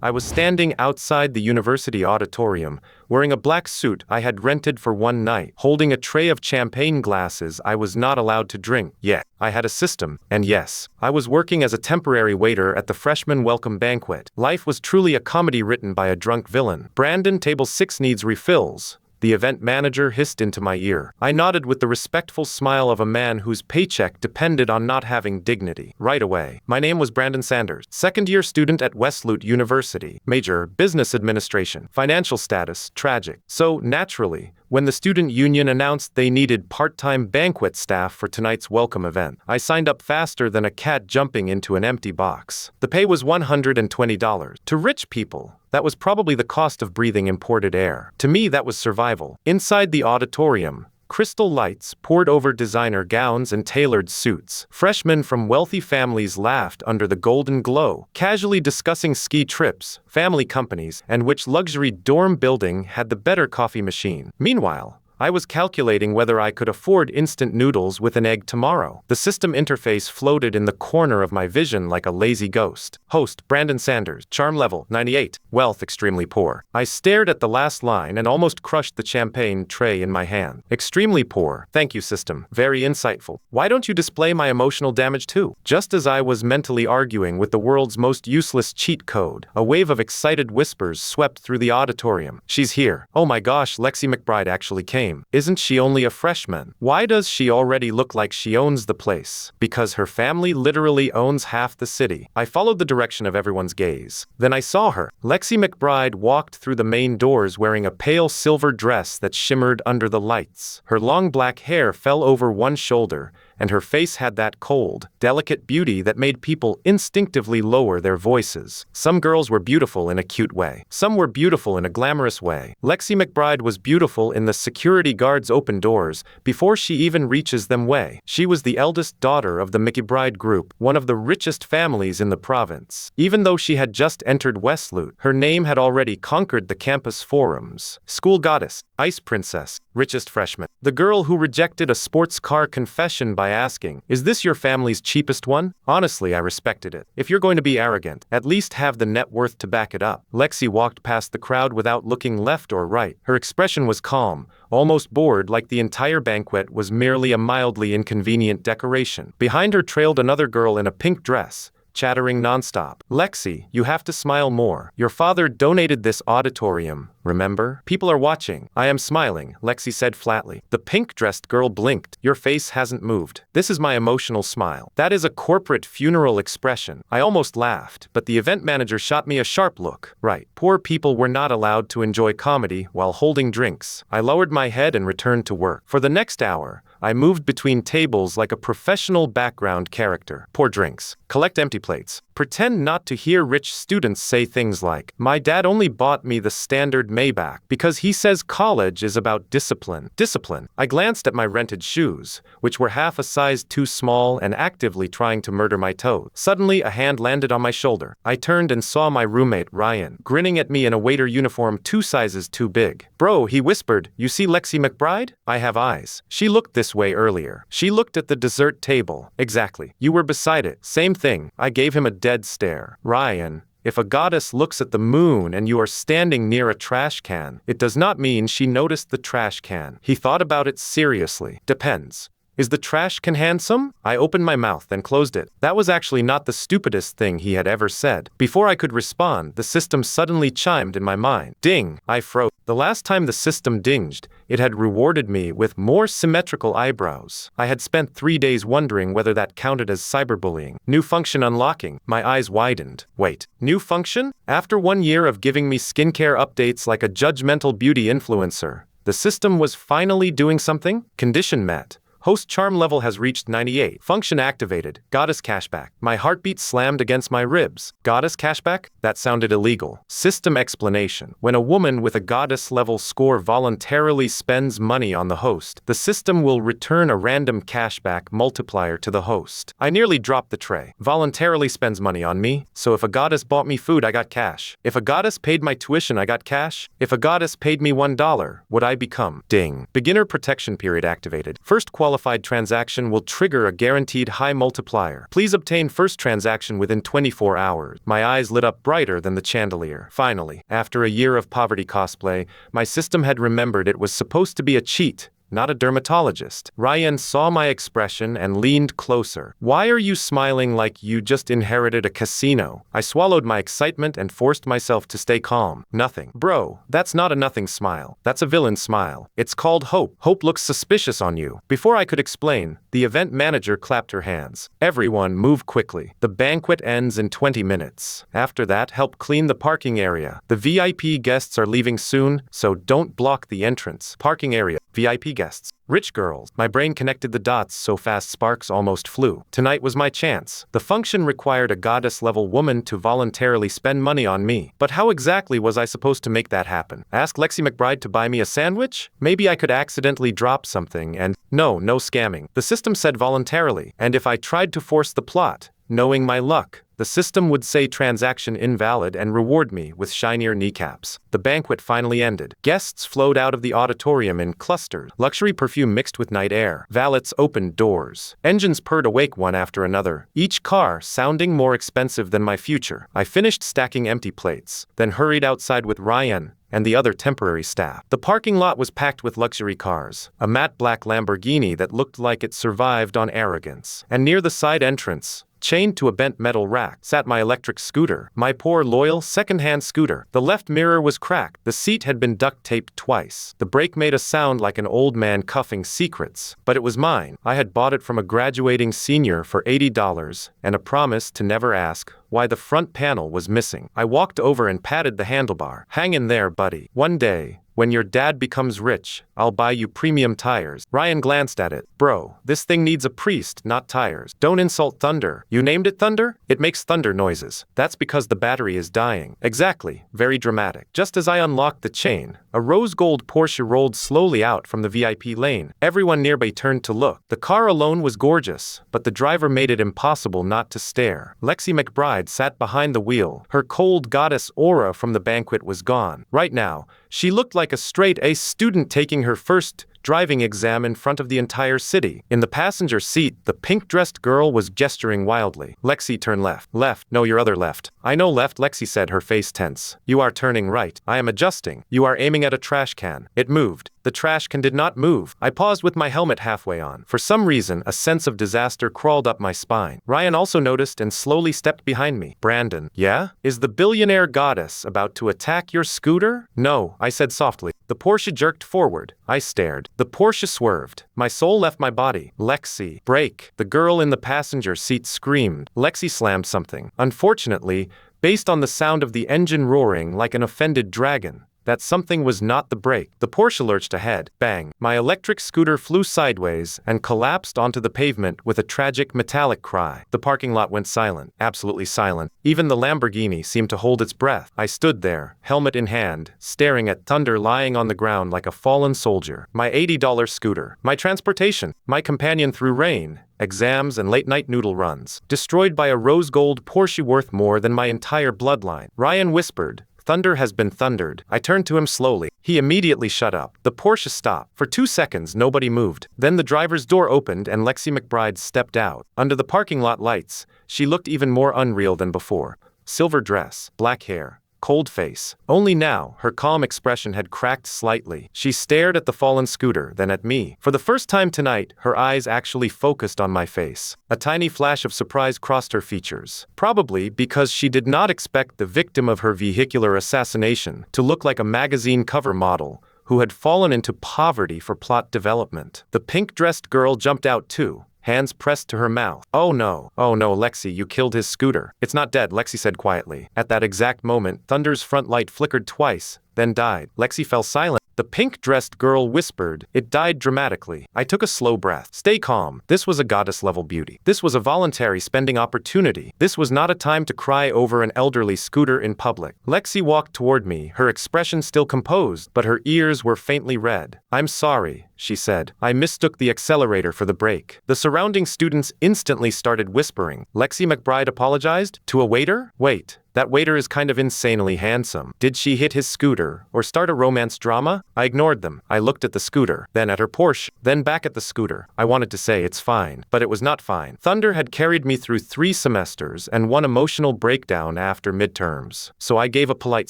I was standing outside the university auditorium, wearing a black suit I had rented for one night, holding a tray of champagne glasses I was not allowed to drink. Yet, I had a system, and yes, I was working as a temporary waiter at the freshman welcome banquet. Life was truly a comedy written by a drunk villain. "Brandon, table 6 needs refills," the event manager hissed into my ear. I nodded with the respectful smile of a man whose paycheck depended on not having dignity. Right away. My name was Brandon Sanders, second-year student at Wesleyan University. Major, Business Administration. Financial status, tragic. So, naturally, when the student union announced they needed part-time banquet staff for tonight's welcome event, I signed up faster than a cat jumping into an empty box. The pay was $120. To rich people, that was probably the cost of breathing imported air. To me, that was survival. Inside the auditorium, crystal lights poured over designer gowns and tailored suits. Freshmen from wealthy families laughed under the golden glow, casually discussing ski trips, family companies, and which luxury dorm building had the better coffee machine. Meanwhile, I was calculating whether I could afford instant noodles with an egg tomorrow. The system interface floated in the corner of my vision like a lazy ghost. Host, Brandon Sanders. Charm level, 98. Wealth, extremely poor. I stared at the last line and almost crushed the champagne tray in my hand. Extremely poor. Thank you, system. Very insightful. Why don't you display my emotional damage too? Just as I was mentally arguing with the world's most useless cheat code, a wave of excited whispers swept through the auditorium. She's here. Oh my gosh, Lexi McBride actually came. Isn't she only a freshman? Why does she already look like she owns the place? Because her family literally owns half the city. I followed the direction of everyone's gaze. Then I saw her. Lexi McBride walked through the main doors wearing a pale silver dress that shimmered under the lights. Her long black hair fell over one shoulder, and her face had that cold, delicate beauty that made people instinctively lower their voices. Some girls were beautiful in a cute way. Some were beautiful in a glamorous way. Lexi McBride was beautiful in the security guard's open doors before she even reaches them way. She was the eldest daughter of the McBride Group, one of the richest families in the province. Even though she had just entered Wesleyan, her name had already conquered the campus forums. School goddess, ice princess, richest freshman. The girl who rejected a sports car confession by asking, "Is this your family's cheapest one?" Honestly, I respected it. If you're going to be arrogant, at least have the net worth to back it up. Lexi walked past the crowd without looking left or right. Her expression was calm, almost bored, like the entire banquet was merely a mildly inconvenient decoration. Behind her trailed another girl in a pink dress, chattering nonstop. "Lexi, you have to smile more. Your father donated this auditorium, remember? People are watching." "I am smiling," Lexi said flatly. The pink-dressed girl blinked. "Your face hasn't moved." "This is my emotional smile." "That is a corporate funeral expression." I almost laughed, but the event manager shot me a sharp look. Right. Poor people were not allowed to enjoy comedy while holding drinks. I lowered my head and returned to work. For the next hour, I moved between tables like a professional background character. Pour drinks. Collect empty plates. Pretend not to hear rich students say things like, "My dad only bought me the standard Maybach because he says college is about discipline." Discipline. I glanced at my rented shoes, which were half a size too small and actively trying to murder my toes. Suddenly, a hand landed on my shoulder. I turned and saw my roommate, Ryan, grinning at me in a waiter uniform 2 sizes too big. "Bro," he whispered, "you see Lexi McBride? I have eyes." She looked this way earlier. She looked at the dessert table. Exactly. You were beside it. Same thing. I gave him a dead stare. "Ryan, if a goddess looks at the moon and you are standing near a trash can, it does not mean she noticed the trash can." He thought about it seriously. "Depends. Is the trash can handsome?" I opened my mouth and closed it. That was actually not the stupidest thing he had ever said. Before I could respond, the system suddenly chimed in my mind. Ding! I froze. The last time the system dinged, it had rewarded me with more symmetrical eyebrows. I had spent 3 days wondering whether that counted as cyberbullying. New function unlocking. My eyes widened. Wait, new function? After 1 year of giving me skincare updates like a judgmental beauty influencer, the system was finally doing something? Condition met. Host charm level has reached 98. Function activated. Goddess cashback. My heartbeat slammed against my ribs. Goddess cashback? That sounded illegal. System explanation. When a woman with a goddess level score voluntarily spends money on the host, the system will return a random cashback multiplier to the host. I nearly dropped the tray. Voluntarily spends money on me, so if a goddess bought me food, I got cash. If a goddess paid my tuition, I got cash. If a goddess paid me $1, would I become? Ding. Beginner protection period activated. First quality qualified transaction will trigger a guaranteed high multiplier. Please obtain first transaction within 24 hours. My eyes lit up brighter than the chandelier. Finally, after a year of poverty cosplay, my system had remembered it was supposed to be a cheat, not a dermatologist. Ryan saw my expression and leaned closer. Why are you smiling like you just inherited a casino? I swallowed my excitement and forced myself to stay calm. Nothing. Bro, that's not a nothing smile. That's a villain smile. It's called hope. Hope looks suspicious on you. Before I could explain, the event manager clapped her hands. Everyone move quickly. The banquet ends in 20 minutes. After that, help clean the parking area. The VIP guests are leaving soon, so don't block the entrance. Parking area. VIP guests. Rich girls. My brain connected the dots so fast sparks almost flew. Tonight was my chance. The function required a goddess-level woman to voluntarily spend money on me. But how exactly was I supposed to make that happen? Ask Lexi McBride to buy me a sandwich? Maybe I could accidentally drop something and... No scamming. The system said voluntarily. And if I tried to force the plot, knowing my luck, the system would say transaction invalid and reward me with shinier kneecaps. The banquet finally ended. Guests flowed out of the auditorium in clusters. Luxury perfume mixed with night air. Valets opened doors. Engines purred awake one after another, each car sounding more expensive than my future. I finished stacking empty plates, then hurried outside with Ryan and the other temporary staff. The parking lot was packed with luxury cars, a matte black Lamborghini that looked like it survived on arrogance. And near the side entrance, chained to a bent metal rack, sat my electric scooter, my poor loyal second-hand scooter. The left mirror was cracked. The seat had been duct-taped twice. The brake made a sound like an old man cuffing secrets, but it was mine. I had bought it from a graduating senior for $80 and a promise to never ask why the front panel was missing. I walked over and patted the handlebar. Hang in there, buddy. One day, when your dad becomes rich, I'll buy you premium tires. Ryan glanced at it. Bro, this thing needs a priest, not tires. Don't insult thunder. You named it thunder? It makes thunder noises. That's because the battery is dying. Exactly. Very dramatic. Just as I unlocked the chain, a rose gold Porsche rolled slowly out from the VIP lane. Everyone nearby turned to look. The car alone was gorgeous, but the driver made it impossible not to stare. Lexi McBride sat behind the wheel. Her cold goddess aura from the banquet was gone. Right now, she looked like a straight-A student taking her first driving exam in front of the entire city. In the passenger seat, the pink-dressed girl was gesturing wildly. Lexi, turn left. Left. No, your other left. I know left, Lexi said, her face tense. You are turning right. I am adjusting. You are aiming at a trash can. It moved. The trash can did not move. I paused with my helmet halfway on. For some reason, a sense of disaster crawled up my spine. Ryan also noticed and slowly stepped behind me. Brandon. Yeah? Is the Billionaire Goddess about to attack your scooter? No, I said softly. The Porsche jerked forward. I stared. The Porsche swerved. My soul left my body. Lexi. Brake. The girl in the passenger seat screamed. Lexi slammed something. Unfortunately, based on the sound of the engine roaring like an offended dragon, that something was not the brake. The Porsche lurched ahead. Bang. My electric scooter flew sideways and collapsed onto the pavement with a tragic metallic cry. The parking lot went silent. Absolutely silent. Even the Lamborghini seemed to hold its breath. I stood there, helmet in hand, staring at thunder lying on the ground like a fallen soldier. My $80 scooter. My transportation. My companion through rain, exams, and late-night noodle runs. Destroyed by a rose gold Porsche worth more than my entire bloodline. Ryan whispered, "Thunder has been thundered." I turned to him slowly. He immediately shut up. The Porsche stopped. For 2 seconds, nobody moved. Then the driver's door opened and Lexi McBride stepped out. Under the parking lot lights, she looked even more unreal than before. Silver dress, black hair, cold face. Only now, her calm expression had cracked slightly. She stared at the fallen scooter, then at me. For the first time tonight, her eyes actually focused on my face. A tiny flash of surprise crossed her features. Probably because she did not expect the victim of her vehicular assassination to look like a magazine cover model who had fallen into poverty for plot development. The pink-dressed girl jumped out too, hands pressed to her mouth. Oh no, Lexi, you killed his scooter. It's not dead, Lexi said quietly. At that exact moment, Thunder's front light flickered twice, then died. Lexi fell silent. The pink-dressed girl whispered. It died dramatically. I took a slow breath. Stay calm. This was a goddess-level beauty. This was a voluntary spending opportunity. This was not a time to cry over an elderly scooter in public. Lexi walked toward me, her expression still composed, but her ears were faintly red. I'm sorry, she said. I mistook the accelerator for the brake. The surrounding students instantly started whispering. Lexi McBride apologized? To a waiter? Wait. That waiter is kind of insanely handsome. Did she hit his scooter or start a romance drama? I ignored them. I looked at the scooter, then at her Porsche, then back at the scooter. I wanted to say it's fine, but it was not fine. Thunder had carried me through 3 semesters and 1 emotional breakdown after midterms. So I gave a polite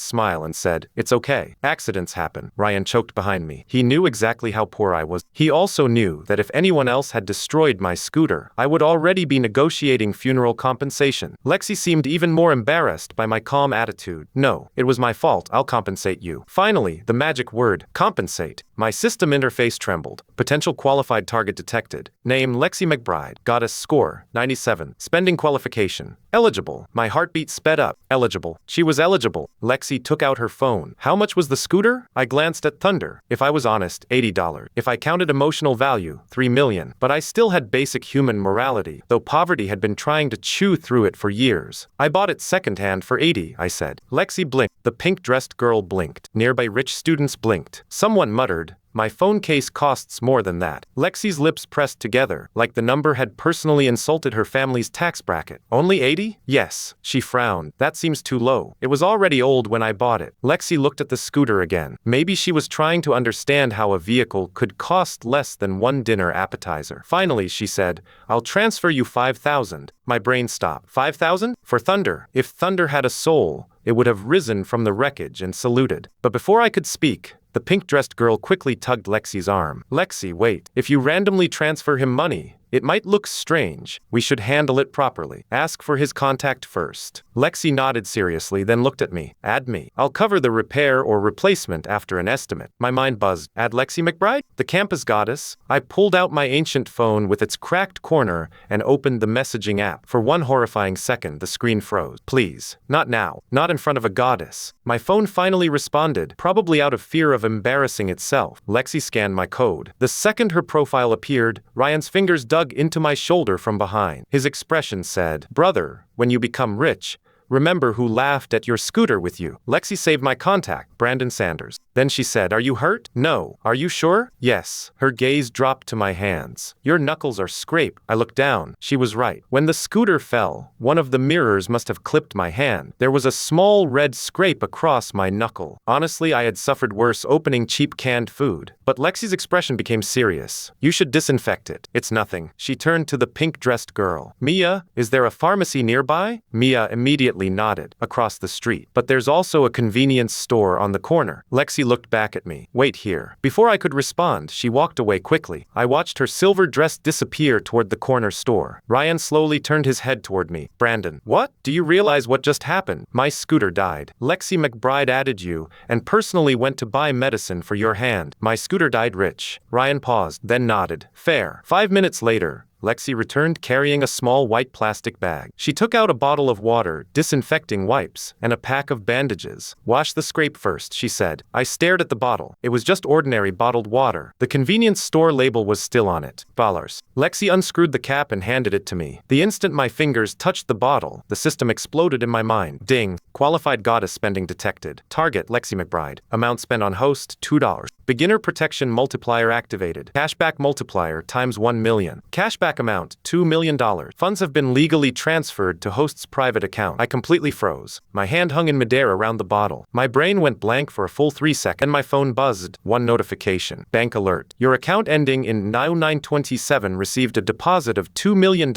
smile and said, "It's okay. Accidents happen." Ryan choked behind me. He knew exactly how poor I was. He also knew that if anyone else had destroyed my scooter, I would already be negotiating funeral compensation. Lexi seemed even more embarrassed by my calm attitude. "No, it was my fault. I'll compensate you." Finally, the magic word, compensate. My system interface trembled. Potential qualified target detected. Name Lexi McBride. Goddess score 97. Spending qualification. Eligible. My heartbeat sped up. Eligible. She was eligible. Lexi took out her phone. How much was the scooter? I glanced at Thunder. If I was honest, $80. If I counted emotional value, $3 million. But I still had basic human morality, though poverty had been trying to chew through it for years. I bought it secondhand for $80, I said. Lexi blinked. The pink-dressed girl blinked. Nearby rich students blinked. Someone muttered, "My phone case costs more than that." Lexi's lips pressed together, like the number had personally insulted her family's tax bracket. "Only 80? Yes." She frowned. "That seems too low. It was already old when I bought it." Lexi looked at the scooter again. Maybe she was trying to understand how a vehicle could cost less than 1 dinner appetizer. Finally, she said, "I'll transfer you 5,000. My brain stopped. 5,000? For Thunder. If Thunder had a soul, it would have risen from the wreckage and saluted. But before I could speak, the pink-dressed girl quickly tugged Lexi's arm. "Lexi, wait. If you randomly transfer him money, it might look strange. We should handle it properly. Ask for his contact first." Lexi nodded seriously, then looked at me. "Add me. I'll cover the repair or replacement after an estimate." My mind buzzed. Add Lexi McBride? The campus goddess? I pulled out my ancient phone with its cracked corner and opened the messaging app. For 1 horrifying second, the screen froze. "Please. Not now. Not in front of a goddess." My phone finally responded, probably out of fear of embarrassing itself. Lexi scanned my code. The second her profile appeared, Ryan's fingers dug into my shoulder from behind. His expression said, "Brother, when you become rich, remember who laughed at your scooter with you." Lexi saved my contact, Brandon Sanders. Then she said, "Are you hurt?" "No." "Are you sure?" "Yes." Her gaze dropped to my hands. "Your knuckles are scraped." I looked down. She was right. When the scooter fell, one of the mirrors must have clipped my hand. There was a small red scrape across my knuckle. Honestly, I had suffered worse opening cheap canned food. But Lexi's expression became serious. "You should disinfect it." "It's nothing." She turned to the pink-dressed girl. "Mia, is there a pharmacy nearby?" Mia immediately nodded. "Across the street. But there's also a convenience store on the corner." Lexi looked back at me. "Wait here." Before I could respond, she walked away quickly. I watched her silver dress disappear toward the corner store. Ryan slowly turned his head toward me. "Brandon, what? Do you realize what just happened? My scooter died. Lexi McBride added you and personally went to buy medicine for your hand. My scooter died rich." Ryan paused, then nodded. "Fair." 5 minutes later, Lexi returned carrying a small white plastic bag. She took out a bottle of water, disinfecting wipes, and a pack of bandages. "Wash the scrape first," she said. I stared at the bottle. It was just ordinary bottled water. The convenience store label was still on it. Dollars. Lexi unscrewed the cap and handed it to me. The instant my fingers touched the bottle, the system exploded in my mind. Ding. Qualified goddess spending detected. Target Lexi McBride. Amount spent on host, $2. Beginner protection multiplier activated. Cashback multiplier times 1 million. Cashback amount, $2 million. Funds have been legally transferred to host's private account. I completely froze. My hand hung in midair around the bottle. My brain went blank for a full 3 seconds. And my phone buzzed. 1 notification. Bank alert. Your account ending in 9927 received a deposit of $2 million.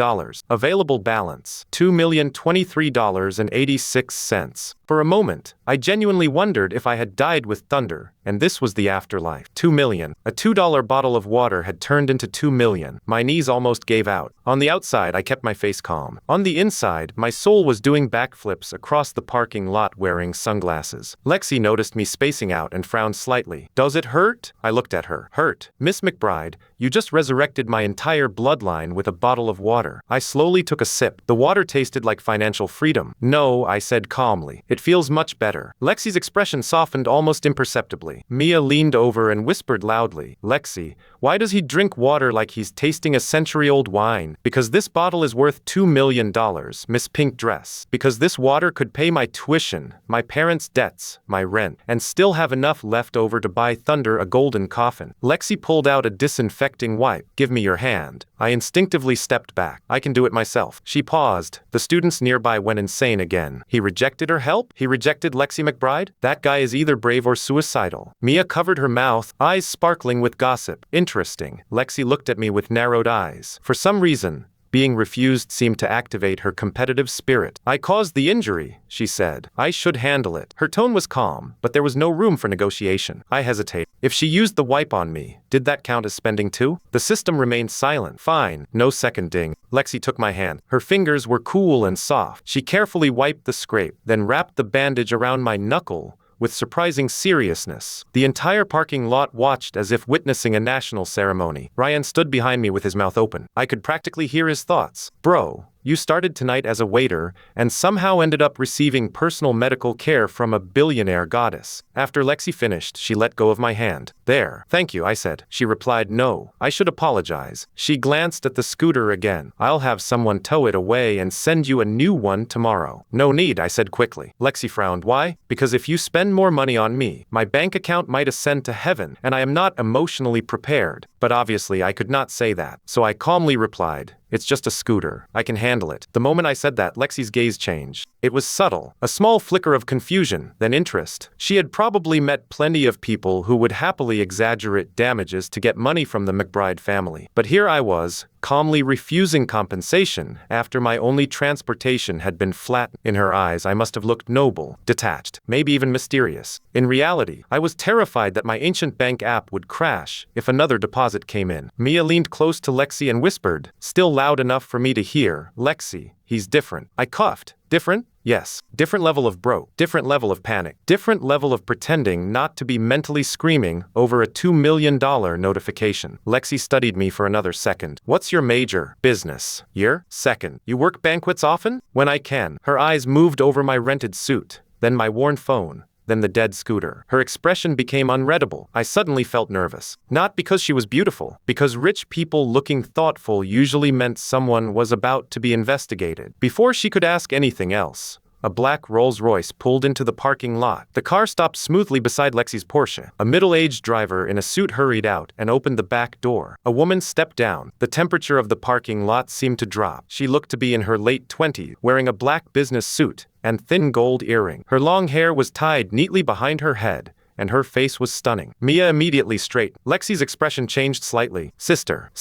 Available balance, $2,023.86. For a moment, I genuinely wondered if I had died with Thunder, and this was the afterlife. 2 million. A $2 bottle of water had turned into 2 million. My knees almost gave out. On the outside, I kept my face calm. On the inside, my soul was doing backflips across the parking lot wearing sunglasses. Lexi noticed me spacing out and frowned slightly. "Does it hurt?" I looked at her. "Hurt? Miss McBride, you just resurrected my entire bloodline with a bottle of water." I slowly took a sip. The water tasted like financial freedom. "No," I said calmly. "It feels much better." Lexi's expression softened almost imperceptibly. Mia leaned over and whispered loudly, "Lexi, why does he drink water like he's tasting a century-old wine?" "Because this bottle is worth $2 million, Miss Pink Dress. Because this water could pay my tuition, my parents' debts, my rent, and still have enough left over to buy Thunder a golden coffin." Lexi pulled out a disinfecting wipe. "Give me your hand." I instinctively stepped back. I can do it myself. She paused. The students nearby went insane again. He rejected her help? He rejected Lexi McBride? That guy is either brave or suicidal. Mia covered her mouth, eyes sparkling with gossip. Interesting. Lexi looked at me with narrowed eyes. For some reason, being refused seemed to activate her competitive spirit. I caused the injury, she said. I should handle it. Her tone was calm, but there was no room for negotiation. I hesitated. If she used the wipe on me, did that count as spending too? The system remained silent. Fine. No seconding. Lexi took my hand. Her fingers were cool and soft. She carefully wiped the scrape, then wrapped the bandage around my knuckle with surprising seriousness. The entire parking lot watched as if witnessing a national ceremony. Ryan stood behind me with his mouth open. I could practically hear his thoughts. Bro, you started tonight as a waiter and somehow ended up receiving personal medical care from a billionaire goddess. After Lexi finished, she let go of my hand. There. Thank you, I said. She replied, no, I should apologize. She glanced at the scooter again. I'll have someone tow it away and send you a new one tomorrow. No need, I said quickly. Lexi frowned. Why? Because if you spend more money on me, my bank account might ascend to heaven, and I am not emotionally prepared. But obviously I could not say that. So I calmly replied, it's just a scooter. I can handle it. The moment I said that, Lexi's gaze changed. It was subtle. A small flicker of confusion, then interest. She had probably met plenty of people who would happily exaggerate damages to get money from the McBride family. But here I was, calmly refusing compensation after my only transportation had been flattened. In her eyes, I must have looked noble, detached, maybe even mysterious. In reality, I was terrified that my ancient bank app would crash if another deposit came in. Mia leaned close to Lexi and whispered, still loud enough for me to hear, Lexi, he's different. I coughed. Different? Yes. Different level of broke. Different level of panic. Different level of pretending not to be mentally screaming over a $2 million notification. Lexi studied me for another second. What's your major? Business. Year? Second. You work banquets often? When I can. Her eyes moved over my rented suit, then my worn phone, then the dead scooter. Her expression became unreadable. I suddenly felt nervous. Not because she was beautiful, because rich people looking thoughtful usually meant someone was about to be investigated. Before she could ask anything else, a black Rolls-Royce pulled into the parking lot. The car stopped smoothly beside Lexi's Porsche. A middle-aged driver in a suit hurried out and opened the back door. A woman stepped down. The temperature of the parking lot seemed to drop. She looked to be in her late 20s, wearing a black business suit and thin gold earring. Her long hair was tied neatly behind her head, and her face was stunning. Mia immediately straightened. Lexi's expression changed slightly. Sister.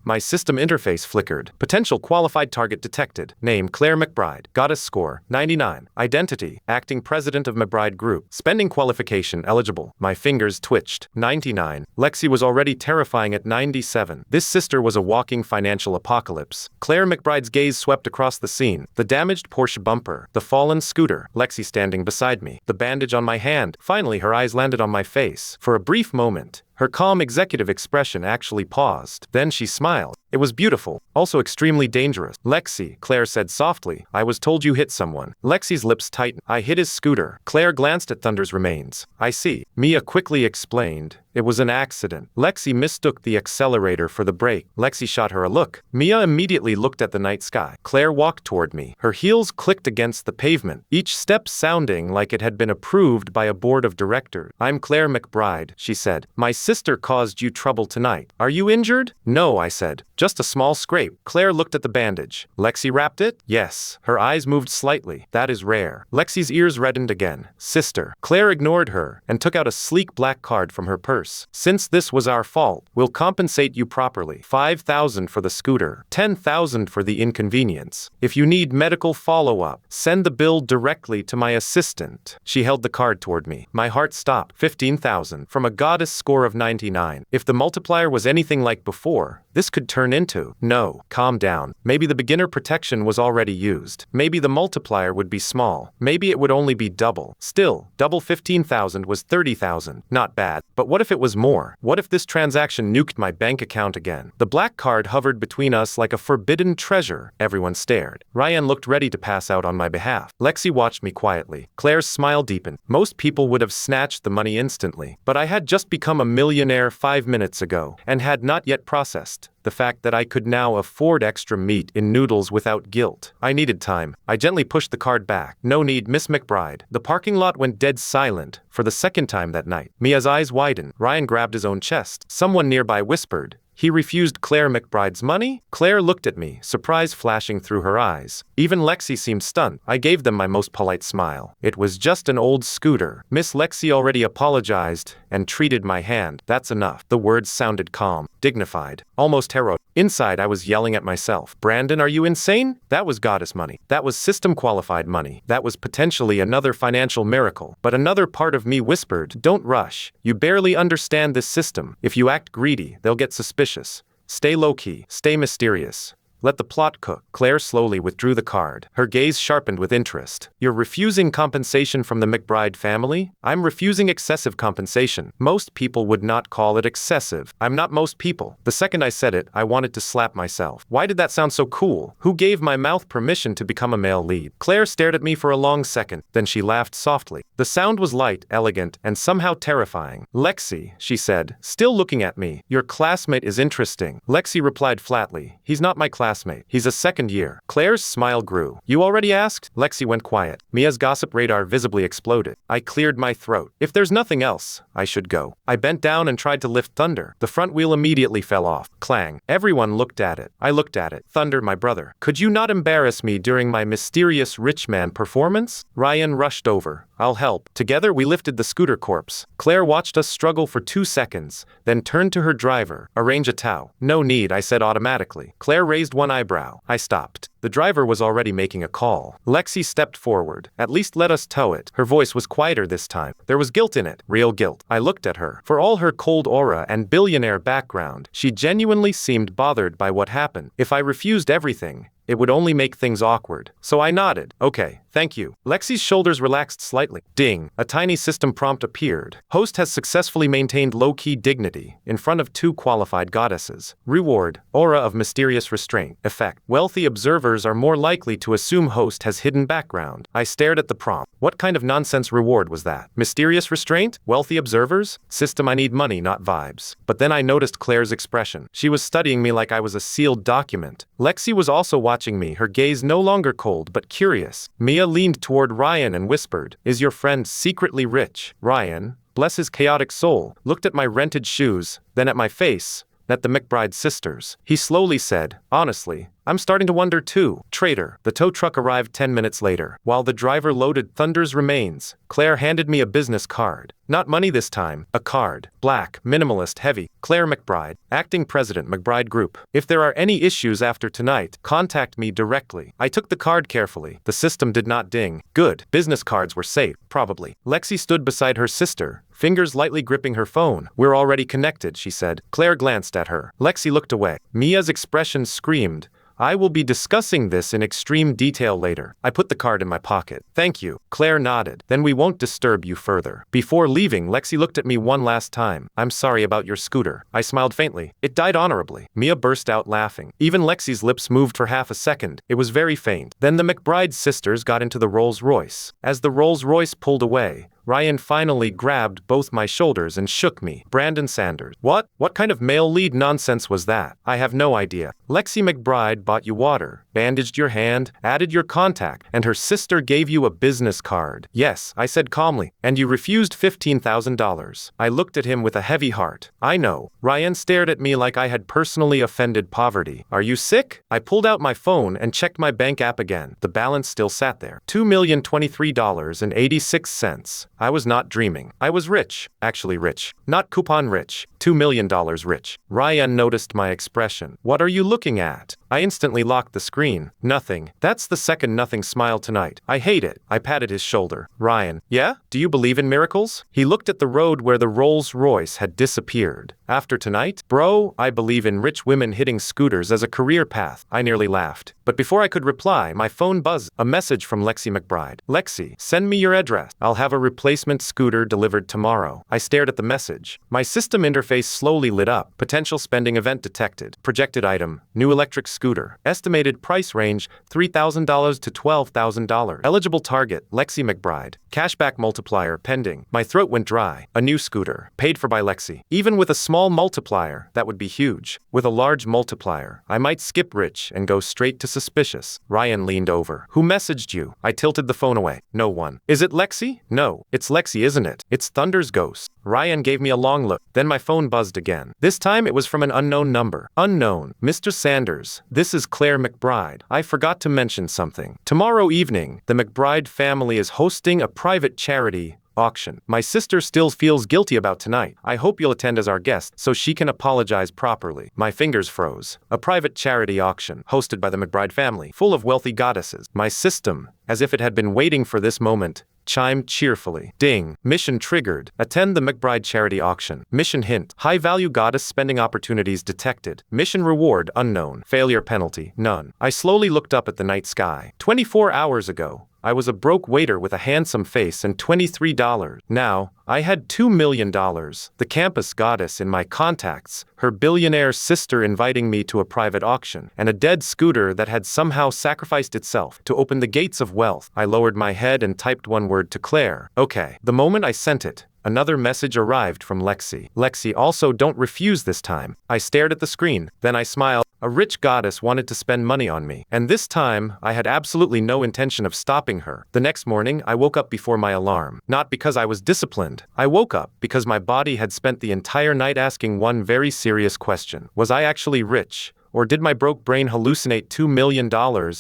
My system interface flickered. Potential qualified target detected. Name Claire McBride. Goddess score 99. Identity acting president of McBride Group. Spending qualification eligible. My fingers twitched. 99. Lexi was already terrifying at 97. This sister was a walking financial apocalypse. Claire McBride's gaze swept across the scene. The damaged Porsche bumper. The fallen scooter. Lexi standing beside me. The bandage on my hand. Finally, her eyes landed on my face. For a brief moment, her calm executive expression actually paused. Then she smiled. It was beautiful, also extremely dangerous. Lexi, Claire said softly, I was told you hit someone. Lexi's lips tightened. I hit his scooter. Claire glanced at Thunder's remains. I see. Mia quickly explained. It was an accident. Lexi mistook the accelerator for the brake. Lexi shot her a look. Mia immediately looked at the night sky. Claire walked toward me. Her heels clicked against the pavement, each step sounding like it had been approved by a board of directors. I'm Claire McBride, she said. My sister caused you trouble tonight. Are you injured? No, I said. Just a small scrape. Claire looked at the bandage. Lexi wrapped it? Yes. Her eyes moved slightly. That is rare. Lexi's ears reddened again. Sister. Claire ignored her and took out a sleek black card from her purse. Since this was our fault, we'll compensate you properly. 5,000 for the scooter. 10,000 for the inconvenience. If you need medical follow-up, send the bill directly to my assistant. She held the card toward me. My heart stopped. 15,000 from a goddess score of 99. If the multiplier was anything like before, this could turn into. No, calm down. Maybe the beginner protection was already used. Maybe the multiplier would be small. Maybe it would only be double. Still, double 15,000 was 30,000. Not bad. But what if it was more? What if this transaction nuked my bank account again? The black card hovered between us like a forbidden treasure. Everyone stared. Ryan looked ready to pass out on my behalf. Lexi watched me quietly. Claire's smile deepened. Most people would have snatched the money instantly. But I had just become a millionaire 5 minutes ago and had not yet processed the fact that I could now afford extra meat in noodles without guilt. I needed time. I gently pushed the card back. No need, Miss McBride. The parking lot went dead silent for the second time that night. Mia's eyes widened. Ryan grabbed his own chest. Someone nearby whispered, He refused Claire McBride's money? Claire looked at me, surprise flashing through her eyes. Even Lexi seemed stunned. I gave them my most polite smile. It was just an old scooter. Miss Lexi already apologized and treated my hand. That's enough. The words sounded calm, dignified, almost heroic. Inside, I was yelling at myself. Brandon, are you insane? That was goddess money. That was system-qualified money. That was potentially another financial miracle. But another part of me whispered, don't rush. You barely understand this system. If you act greedy, they'll get suspicious. Stay low-key. Stay mysterious. Let the plot cook. Claire slowly withdrew the card. Her gaze sharpened with interest. You're refusing compensation from the McBride family? I'm refusing excessive compensation. Most people would not call it excessive. I'm not most people. The second I said it, I wanted to slap myself. Why did that sound so cool? Who gave my mouth permission to become a male lead? Claire stared at me for a long second. Then she laughed softly. The sound was light, elegant, and somehow terrifying. Lexi, she said, still looking at me. Your classmate is interesting. Lexi replied flatly. He's not my classmate. He's a second year. Claire's smile grew. You already asked? Lexi went quiet. Mia's gossip radar visibly exploded. I cleared my throat. If there's nothing else, I should go. I bent down and tried to lift Thunder. The front wheel immediately fell off. Clang. Everyone looked at it. I looked at it. Thunder, my brother. Could you not embarrass me during my mysterious rich man performance? Ryan rushed over. I'll help. Together we lifted the scooter corpse. Claire watched us struggle for 2 seconds, then turned to her driver. Arrange a tow. No need, I said automatically. Claire raised one eyebrow. I stopped. The driver was already making a call. Lexi stepped forward. At least let us tow it. Her voice was quieter this time. There was guilt in it. Real guilt. I looked at her. For all her cold aura and billionaire background, she genuinely seemed bothered by what happened. If I refused everything, it would only make things awkward. So I nodded. Okay, thank you. Lexi's shoulders relaxed slightly. Ding. A tiny system prompt appeared. Host has successfully maintained low-key dignity in front of 2 qualified goddesses. Reward. Aura of mysterious restraint. Effect. Wealthy observers are more likely to assume host has hidden background. I stared at the prompt. What kind of nonsense reward was that? Mysterious restraint? Wealthy observers? System, I need money, not vibes. But then I noticed Claire's expression. She was studying me like I was a sealed document. Lexi was also watching me, her gaze no longer cold but curious. Mia leaned toward Ryan and whispered, is your friend secretly rich? Ryan, bless his chaotic soul, looked at my rented shoes, then at my face, at the McBride sisters. He slowly said, honestly, I'm starting to wonder too. Traitor. The tow truck arrived 10 minutes later. While the driver loaded Thunder's remains, Claire handed me a business card. Not money this time. A card. Black, minimalist, heavy. Claire McBride, Acting President, McBride Group. If there are any issues after tonight, contact me directly. I took the card carefully. The system did not ding. Good. Business cards were safe. Probably. Lexi stood beside her sister, fingers lightly gripping her phone. We're already connected, she said. Claire glanced at her. Lexi looked away. Mia's expression screamed, I will be discussing this in extreme detail later. I put the card in my pocket. Thank you. Claire nodded. Then we won't disturb you further. Before leaving, Lexi looked at me one last time. I'm sorry about your scooter. I smiled faintly. It died honorably. Mia burst out laughing. Even Lexi's lips moved for half a second. It was very faint. Then the McBride sisters got into the Rolls-Royce. As the Rolls-Royce pulled away, Ryan finally grabbed both my shoulders and shook me. Brandon Sanders. What? What kind of male lead nonsense was that? I have no idea. Lexi McBride bought you water, bandaged your hand, added your contact, and her sister gave you a business card. Yes, I said calmly. And you refused $15,000. I looked at him with a heavy heart. I know. Ryan stared at me like I had personally offended poverty. Are you sick? I pulled out my phone and checked my bank app again. The balance still sat there. $2,023.86. I was not dreaming. I was rich. Actually rich. Not coupon rich. $2 million rich. Ryan noticed my expression. What are you looking at? I instantly locked the screen. Nothing. That's the second nothing smile tonight. I hate it. I patted his shoulder. Ryan. Yeah? Do you believe in miracles? He looked at the road where the Rolls-Royce had disappeared. After tonight? Bro, I believe in rich women hitting scooters as a career path. I nearly laughed. But before I could reply, my phone buzzed. A message from Lexi McBride. Lexi, send me your address. I'll have a replacement scooter delivered tomorrow. I stared at the message. My system interface slowly lit up. Potential spending event detected. Projected item. New electric scooter. Estimated price range $3,000 to $12,000. Eligible target Lexi McBride. Cashback multiplier pending. My throat went dry. A new scooter. Paid for by Lexi. Even with a small multiplier, that would be huge. With a large multiplier, I might skip rich and go straight to suspicious. Ryan leaned over. Who messaged you? I tilted the phone away. No one. Is it Lexi? No. It's Lexi, isn't it? It's Thunder's ghost. Ryan gave me a long look. Then my phone buzzed again. This time it was from an unknown number. Unknown. Mr. Sanders. This is Claire McBride. I forgot to mention something. Tomorrow evening, the McBride family is hosting a private charity auction. My sister still feels guilty about tonight. I hope you'll attend as our guest so she can apologize properly. My fingers froze. A private charity auction, hosted by the McBride family, full of wealthy goddesses. My system, as if it had been waiting for this moment, chimed cheerfully. Ding. Mission triggered. Attend the McBride charity auction. Mission hint. High-value goddess spending opportunities detected. Mission reward unknown. Failure penalty none. I slowly looked up at the night sky. 24 hours ago, I was a broke waiter with a handsome face and $23. Now, I had $2 million, the campus goddess in my contacts, her billionaire sister inviting me to a private auction, and a dead scooter that had somehow sacrificed itself to open the gates of wealth. I lowered my head and typed one word to Claire. Okay. The moment I sent it, another message arrived from Lexi. Lexi, also don't refuse this time. I stared at the screen, then I smiled. A rich goddess wanted to spend money on me, and this time, I had absolutely no intention of stopping her. The next morning, I woke up before my alarm. Not because I was disciplined. I woke up because my body had spent the entire night asking one very serious question. Was I actually rich? Or did my broke brain hallucinate $2 million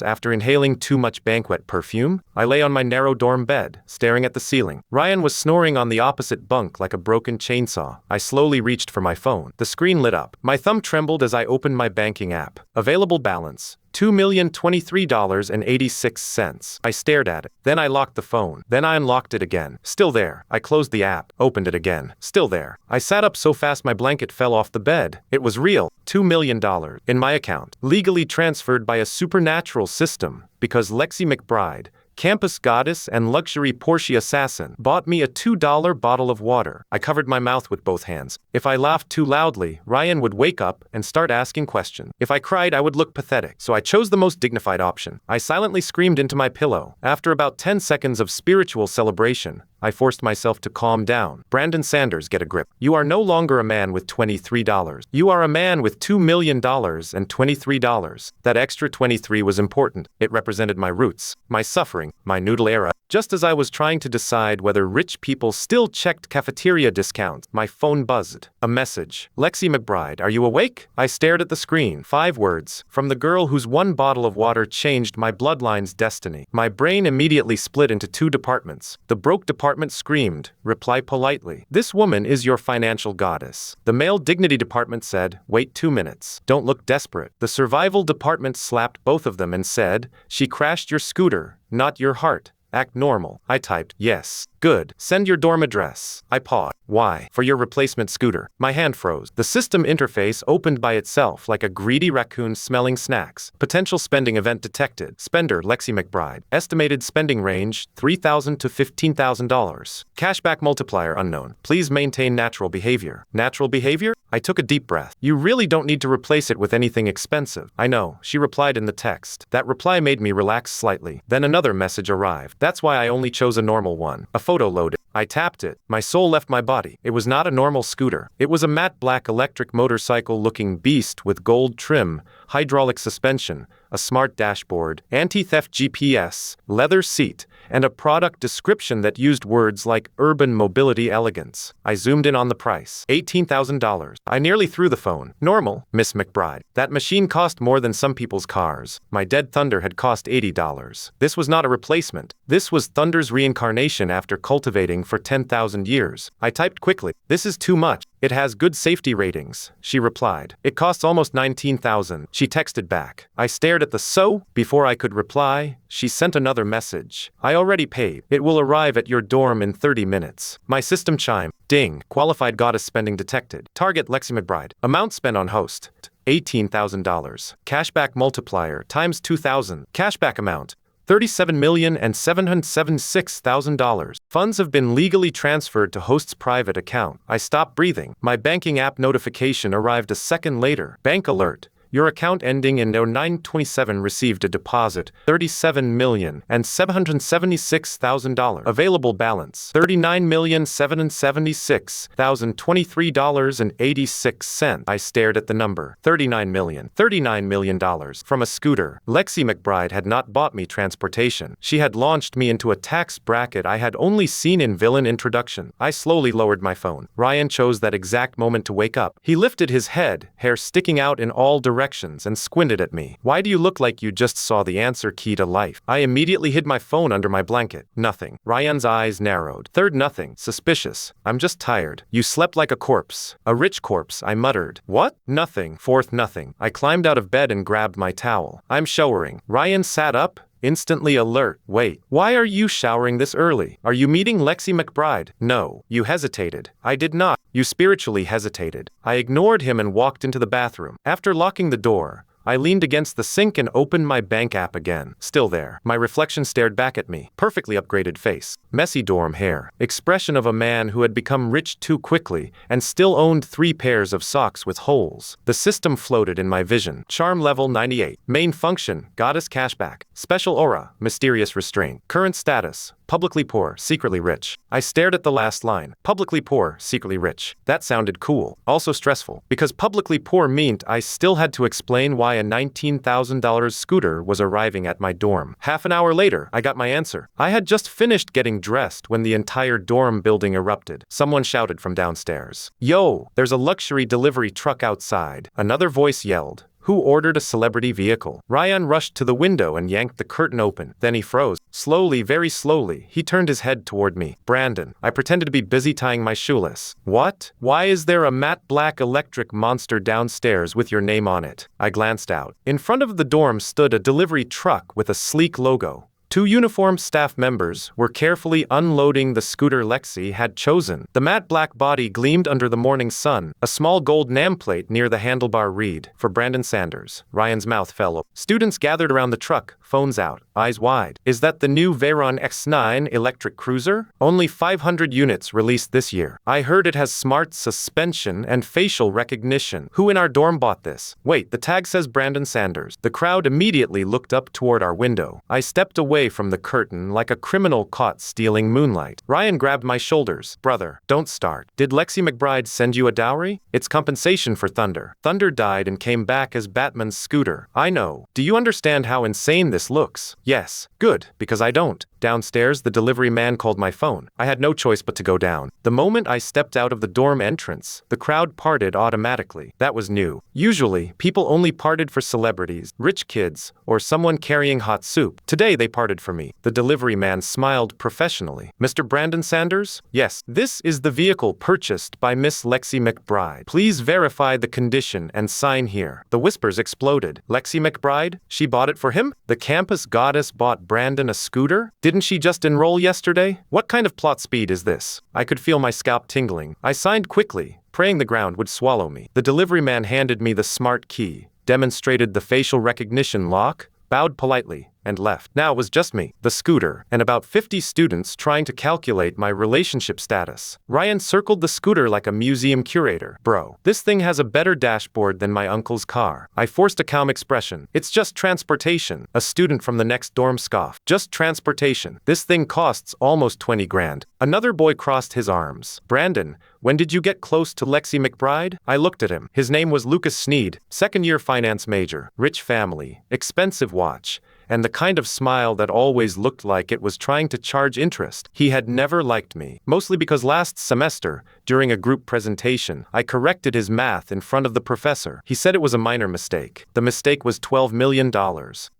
after inhaling too much banquet perfume? I lay on my narrow dorm bed, staring at the ceiling. Ryan was snoring on the opposite bunk like a broken chainsaw. I slowly reached for my phone. The screen lit up. My thumb trembled as I opened my banking app. Available balance. $2,023.86. I stared at it. Then I locked the phone. Then I unlocked it again. Still there. I closed the app. Opened it again. Still there. I sat up so fast my blanket fell off the bed. It was real. $2 million. In my account. Legally transferred by a supernatural system. Because Lexi McBride, campus goddess and luxury Porsche assassin, bought me a $2 bottle of water. I covered my mouth with both hands. If I laughed too loudly, Ryan would wake up and start asking questions. If I cried, I would look pathetic. So I chose the most dignified option. I silently screamed into my pillow. After about 10 seconds of spiritual celebration, I forced myself to calm down. Brandon Sanders, get a grip. You are no longer a man with $23. You are a man with $2 million and $23. That extra 23 was important. It represented my roots, my suffering, my noodle era. Just as I was trying to decide whether rich people still checked cafeteria discounts, my phone buzzed. A message. Lexi McBride, are you awake? I stared at the screen. 5 words. From the girl whose one bottle of water changed my bloodline's destiny. My brain immediately split into 2 departments. The broke department screamed, reply politely. This woman is your financial goddess. The male dignity department said, wait 2 minutes. Don't look desperate. The survival department slapped both of them and said, she crashed your scooter, not your heart. Act normal. I typed, yes. Good. Send your dorm address. I paused. Why? For your replacement scooter. My hand froze. The system interface opened by itself like a greedy raccoon smelling snacks. Potential spending event detected. Spender Lexi McBride. Estimated spending range $3,000 to $15,000. Cashback multiplier unknown. Please maintain natural behavior. Natural behavior? I took a deep breath. You really don't need to replace it with anything expensive. I know, she replied in the text. That reply made me relax slightly. Then another message arrived. That's why I only chose a normal one. A photo loaded. I tapped it. My soul left my body. It was not a normal scooter. It was a matte black electric motorcycle-looking beast with gold trim, hydraulic suspension, a smart dashboard, anti-theft GPS, leather seat, and a product description that used words like urban mobility elegance. I zoomed in on the price. $18,000. I nearly threw the phone. Normal, Miss McBride. That machine cost more than some people's cars. My dead Thunder had cost $80. This was not a replacement. This was Thunder's reincarnation after cultivating for 10,000 years. I typed quickly. This is too much. It has good safety ratings, she replied. It costs almost $19,000. She texted back. I stared at the so. Before I could reply, she sent another message. I already paid. It will arrive at your dorm in 30 minutes. My system chime. Ding. Qualified goddess spending detected. Target Lexi McBride. Amount spent on host. $18,000. Cashback multiplier times 2,000. Cashback amount. $37,776,000. Funds have been legally transferred to host's private account. I stopped breathing. My banking app notification arrived a second later. Bank alert. Your account ending in 0927 received a deposit, $37,776,000. Available balance, $39,776,023.86. I stared at the number, $39 million from a scooter. Lexi McBride had not bought me transportation. She had launched me into a tax bracket I had only seen in villain introduction. I slowly lowered my phone. Ryan chose that exact moment to wake up. He lifted his head, hair sticking out in all directions, and squinted at me. Why do you look like you just saw the answer key to life? I immediately hid my phone under my blanket. Nothing. Ryan's eyes narrowed. Third, nothing. Suspicious. I'm just tired. You slept like a corpse. A rich corpse, I muttered. What? Nothing. Fourth, nothing. I climbed out of bed and grabbed my towel. I'm showering. Ryan sat up, instantly alert. Wait, why are you showering this early? Are you meeting Lexi McBride? No. You hesitated. I did not. You spiritually hesitated. I ignored him and walked into the bathroom. After locking the door, I leaned against the sink and opened my bank app again. Still there. My reflection stared back at me. Perfectly upgraded face. Messy dorm hair. Expression of a man who had become rich too quickly and still owned 3 pairs of socks with holes. The system floated in my vision. Charm level 98. Main function, goddess cashback. Special aura, mysterious restraint. Current status, publicly poor, secretly rich. I stared at the last line. Publicly poor, secretly rich. That sounded cool. Also stressful. Because publicly poor meant I still had to explain why a $19,000 scooter was arriving at my dorm. Half an hour later, I got my answer. I had just finished getting dressed when the entire dorm building erupted. Someone shouted from downstairs. Yo, there's a luxury delivery truck outside. Another voice yelled. Who ordered a celebrity vehicle? Ryan rushed to the window and yanked the curtain open. Then he froze. Slowly, very slowly, he turned his head toward me. Brandon. I pretended to be busy tying my shoelace. What? Why is there a matte black electric monster downstairs with your name on it? I glanced out. In front of the dorm stood a delivery truck with a sleek logo. 2 uniformed staff members were carefully unloading the scooter Lexi had chosen. The matte black body gleamed under the morning sun. A small gold nameplate near the handlebar read, "For Brandon Sanders." Ryan's mouth fell open. Students gathered around the truck, phones out, eyes wide. Is that the new Veyron X9 electric cruiser? Only 500 units released this year. I heard it has smart suspension and facial recognition. Who in our dorm bought this? Wait, the tag says Brandon Sanders. The crowd immediately looked up toward our window. I stepped away from the curtain like a criminal caught stealing moonlight. Ryan grabbed my shoulders. Brother, don't start. Did Lexi McBride send you a dowry? It's compensation for Thunder. Thunder died and came back as Batman's scooter. I know. Do you understand how insane this looks? Yes. Good, because I don't. Downstairs, the delivery man called my phone. I had no choice but to go down. The moment I stepped out of the dorm entrance, the crowd parted automatically. That was new. Usually, people only parted for celebrities, rich kids, or someone carrying hot soup. Today, they parted for me. The delivery man smiled professionally. Mr. Brandon Sanders? Yes. This is the vehicle purchased by Miss Lexi McBride. Please verify the condition and sign here. The whispers exploded. Lexi McBride? She bought it for him? The campus goddess bought Brandon a scooter? Didn't she just enroll yesterday? What kind of plot speed is this? I could feel my scalp tingling. I signed quickly, praying the ground would swallow me. The delivery man handed me the smart key, demonstrated the facial recognition lock, bowed politely, and left. Now it was just me, the scooter, and about 50 students trying to calculate my relationship status. Ryan circled the scooter like a museum curator. Bro, this thing has a better dashboard than my uncle's car. I forced a calm expression. It's just transportation. A student from the next dorm scoffed. Just transportation. This thing costs almost 20 grand. Another boy crossed his arms. Brandon, when did you get close to Lexi McBride? I looked at him. His name was Lucas Sneed, second-year finance major, rich family, expensive watch, and the kind of smile that always looked like it was trying to charge interest. He had never liked me, mostly because last semester, during a group presentation, I corrected his math in front of the professor. He said it was a minor mistake. The mistake was $12 million.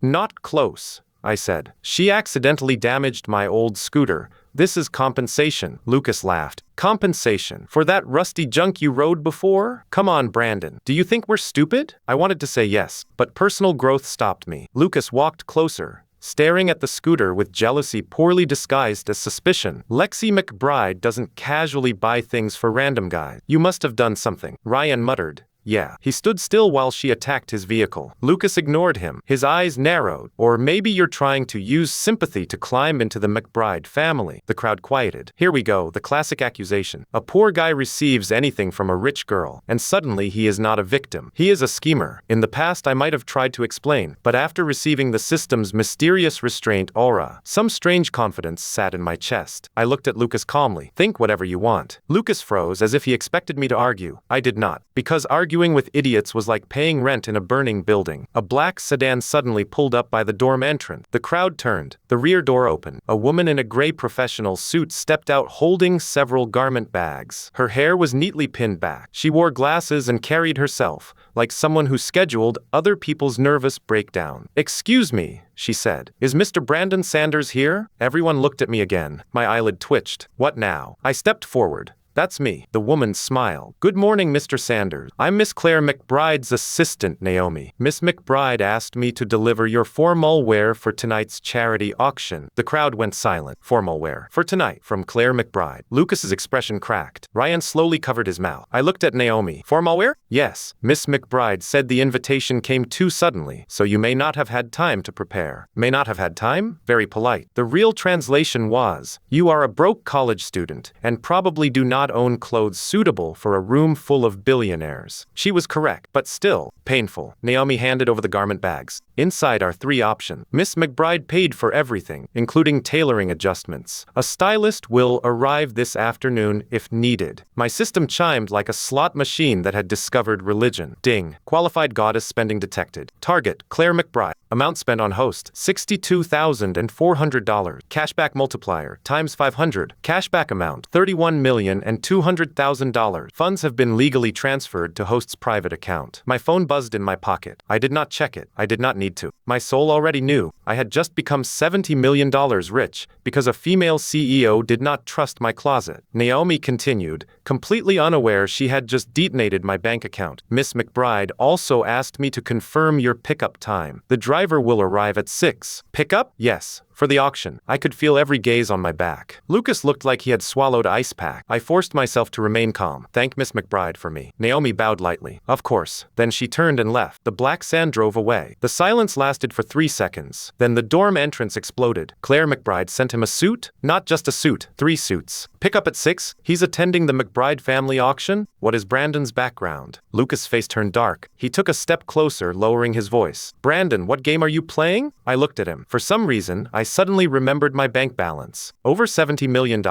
Not close, I said. She accidentally damaged my old scooter. This is compensation. Lucas laughed. Compensation? For that rusty junk you rode before? Come on, Brandon. Do you think we're stupid? I wanted to say yes, but personal growth stopped me. Lucas walked closer, staring at the scooter with jealousy poorly disguised as suspicion. Lexi McBride doesn't casually buy things for random guys. You must have done something. Ryan muttered. Yeah. He stood still while she attacked his vehicle. Lucas ignored him. His eyes narrowed. Or maybe you're trying to use sympathy to climb into the McBride family. The crowd quieted. Here we go, the classic accusation. A poor guy receives anything from a rich girl, and suddenly he is not a victim. He is a schemer. In the past I might have tried to explain, but after receiving the system's mysterious restraint aura, some strange confidence sat in my chest. I looked at Lucas calmly. Think whatever you want. Lucas froze as if he expected me to argue. I did not, because arguing with idiots was like paying rent in a burning building. A black sedan suddenly pulled up by the dorm entrance. The crowd turned. The rear door opened. A woman in a gray professional suit stepped out holding several garment bags. Her hair was neatly pinned back. She wore glasses and carried herself like someone who scheduled other people's nervous breakdown. "Excuse me," she said. "Is Mr. Brandon Sanders here?" Everyone looked at me again. My eyelid twitched. What now? I stepped forward. "That's me." The woman smiled. "Good morning, Mr. Sanders. I'm Miss Claire McBride's assistant, Naomi. Miss McBride asked me to deliver your formal wear for tonight's charity auction." The crowd went silent. Formal wear. For tonight, from Claire McBride. Lucas's expression cracked. Ryan slowly covered his mouth. I looked at Naomi. "Formal wear?" "Yes." Miss McBride said the invitation came too suddenly, so you may not have had time to prepare. May not have had time? Very polite. The real translation was, you are a broke college student, and probably do not own clothes suitable for a room full of billionaires. She was correct, but still, painful. Naomi handed over the garment bags. Inside are 3 options. Miss McBride paid for everything, including tailoring adjustments. A stylist will arrive this afternoon if needed. My system chimed like a slot machine that had discovered religion. Ding. Qualified goddess spending detected. Target, Claire McBride. Amount spent on host, $62,400. Cashback multiplier, times 500. Cashback amount, $31,200,000. Funds have been legally transferred to host's private account. My phone buzzed in my pocket. I did not check it. I did not need to. My soul already knew. I had just become $70 million rich because a female CEO did not trust my closet. Naomi continued, completely unaware she had just detonated my bank account. Miss McBride also asked me to confirm your pickup time. The driver will arrive at 6. Pickup? Yes. For the auction. I could feel every gaze on my back. Lucas looked like he had swallowed ice pack. I forced myself to remain calm. Thank Miss McBride for me. Naomi bowed lightly. Of course. Then she turned and left. The black sand drove away. The silence lasted for 3 seconds. Then the dorm entrance exploded. Claire McBride sent him a suit? Not just a suit. 3 suits. Pick up at 6? He's attending the McBride family auction? What is Brandon's background? Lucas' face turned dark. He took a step closer, lowering his voice. Brandon, what game are you playing? I looked at him. For some reason, I suddenly remembered my bank balance. Over $70 million.